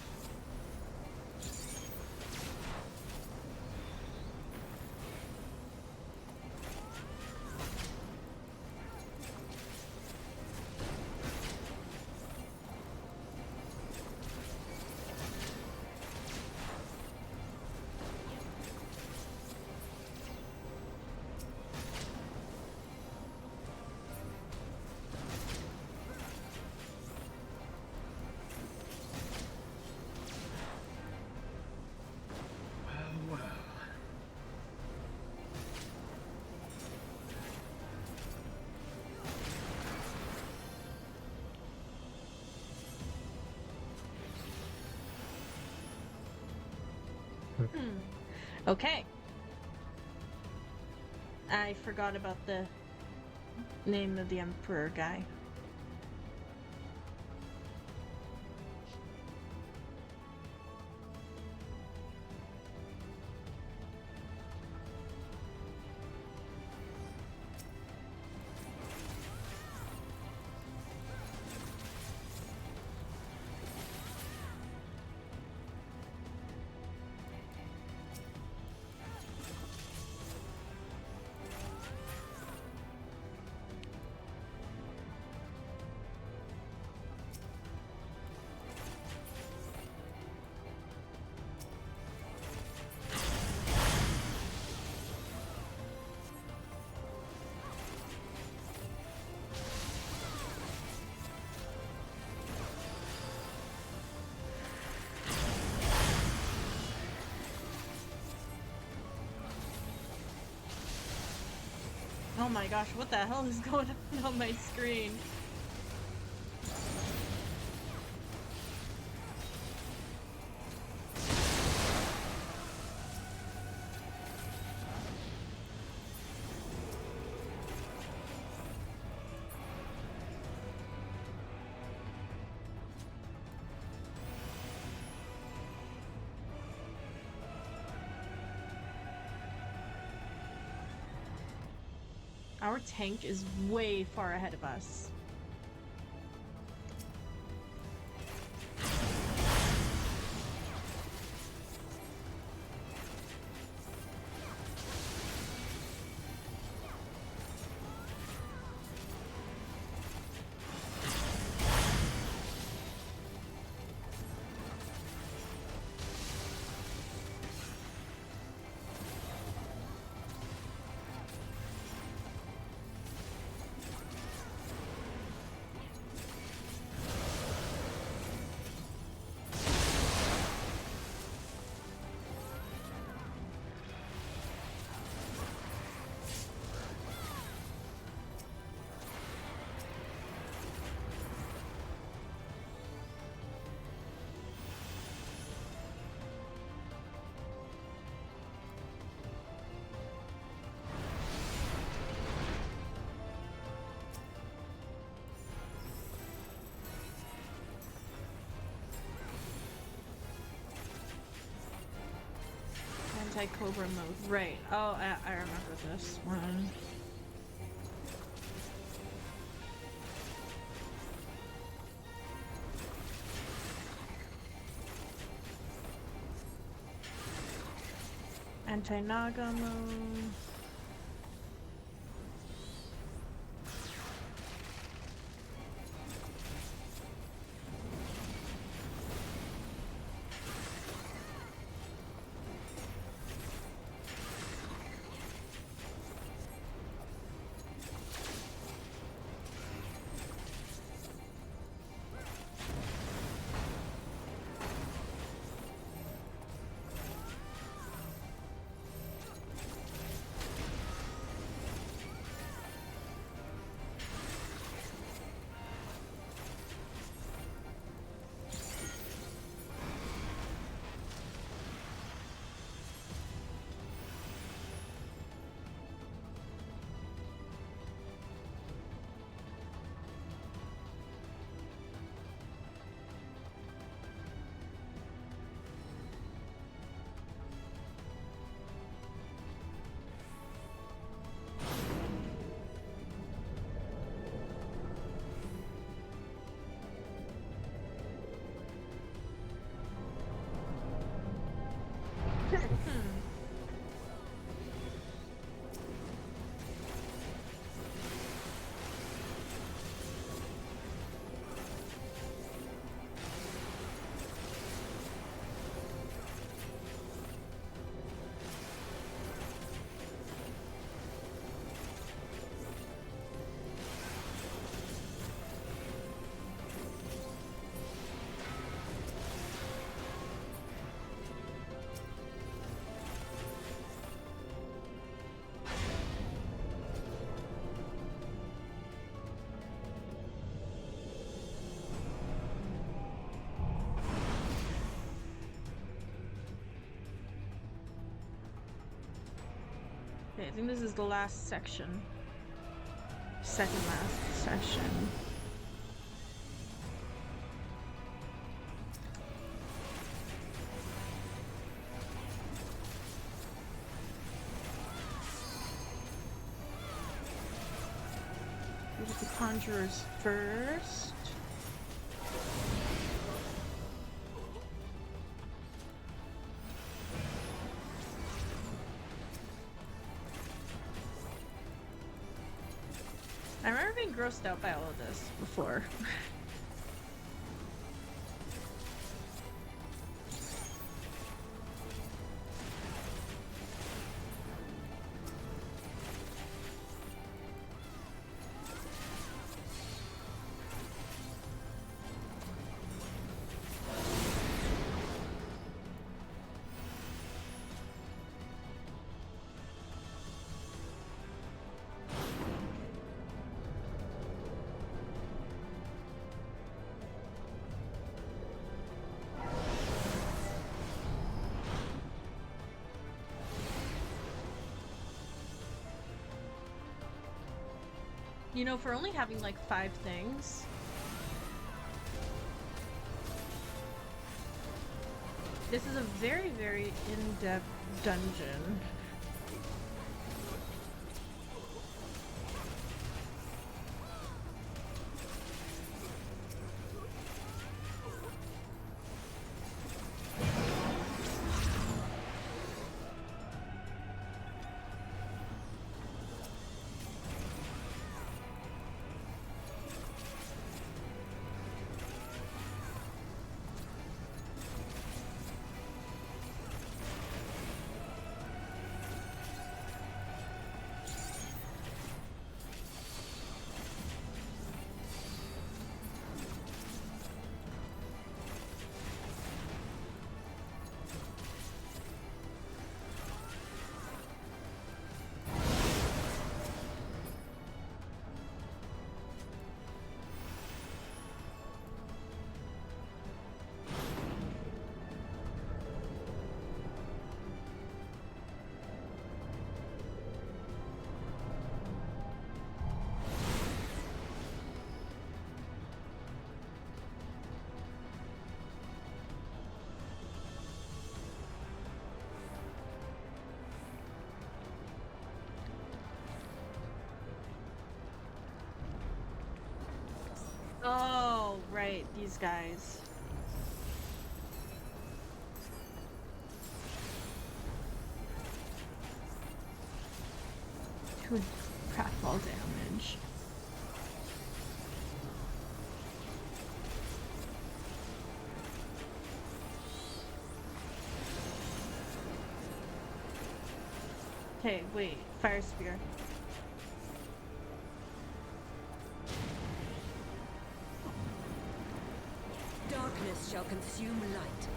Okay. I forgot about the name of the Emperor guy. Oh my gosh, what the hell is going on my screen? Our tank is way far ahead of us. Anti-Cobra mode. Right. Oh, I remember this one. Anti-Naga mode. Okay, I think this is the last section. Second last section. Go to the conjurers first. I remember being grossed out by all of this before. You know, for only having like 5 things. This is a very, very in-depth dungeon. Oh, right, these guys. Good craftball damage. Okay, wait, fire spear. Darkness shall consume light.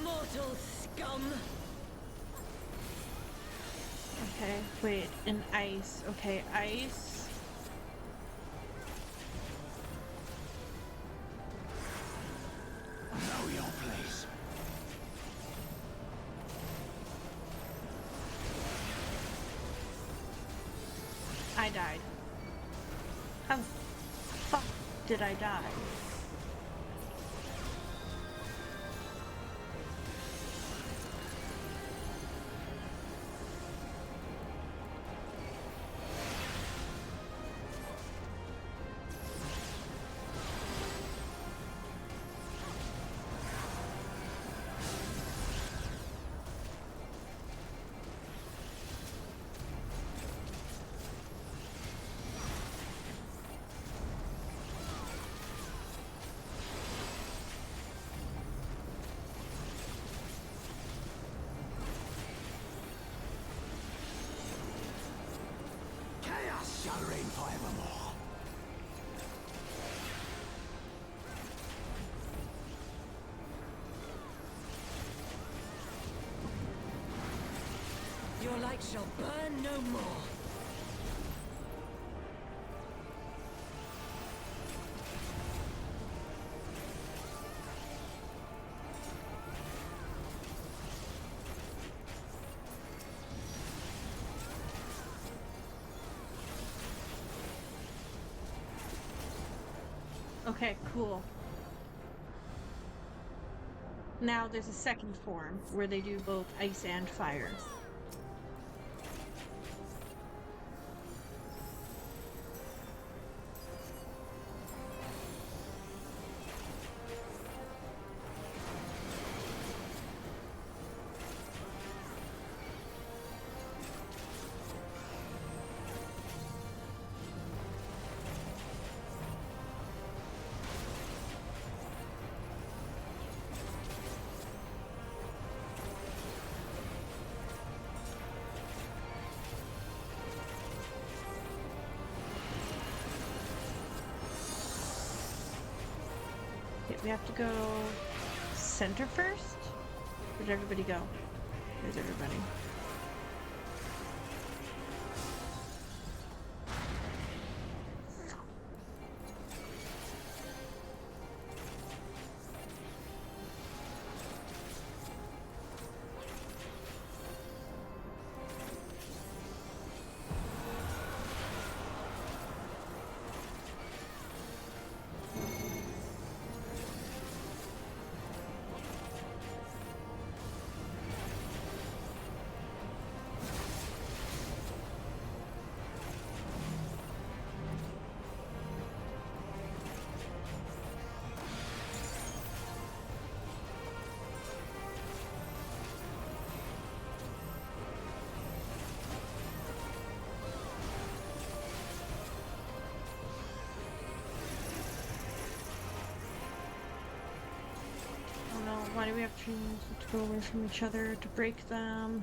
Mortal scum! Okay, wait, and ice. Okay, ice. Know your place. I died. How the fuck did I die? Chaos shall reign forevermore. Your light shall burn no more. Okay, cool. Now there's a second form where they do both ice and fire. Okay, we have to go center first? Where'd everybody go? Where's everybody? Why do we have to go away from each other to break them?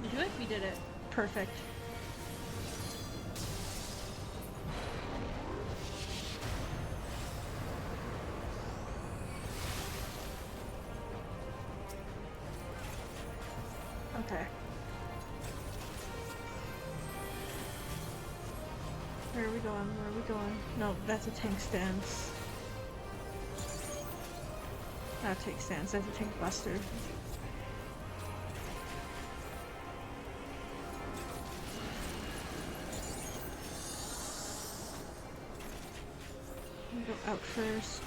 We do it? We did it. Perfect. Okay. Where are we going? Where are we going? No, that's a tank stance. Not a tank stance, that's a tank buster. go out first.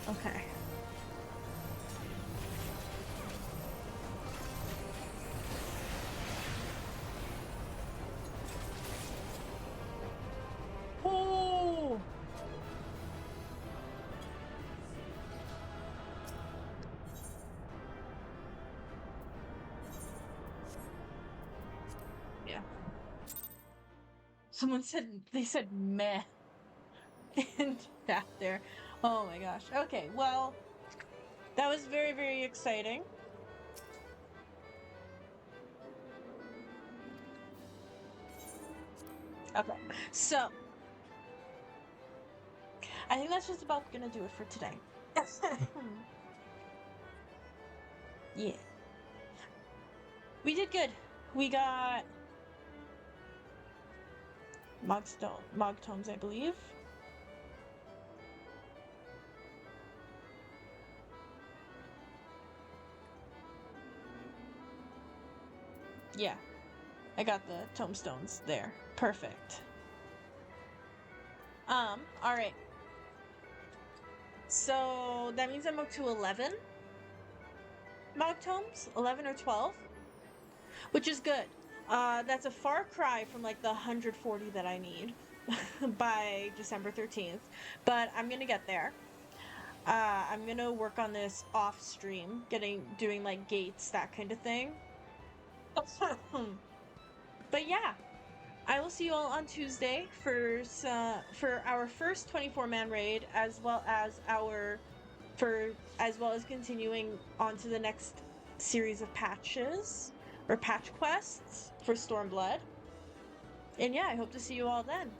Okay. Oh! Yeah. Someone said, they said meh in chat there. Oh my gosh. Okay, well, that was very, very exciting. Okay, so I think that's just about gonna do it for today. Yeah. We did good. We got MogTomes, I believe. Yeah. I got the tomestones there. Perfect. Alright. So that means I'm up to 11 MogTomes? 11 or 12? Which is good. That's a far cry from like the 140 that I need by December 13th. But I'm gonna get there. I'm gonna work on this off stream, doing like gates, that kind of thing. But yeah, I will see you all on Tuesday for our first 24-man raid, as well as continuing on to the next series of patches or patch quests for Stormblood. And yeah, I hope to see you all then.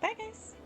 Bye guys.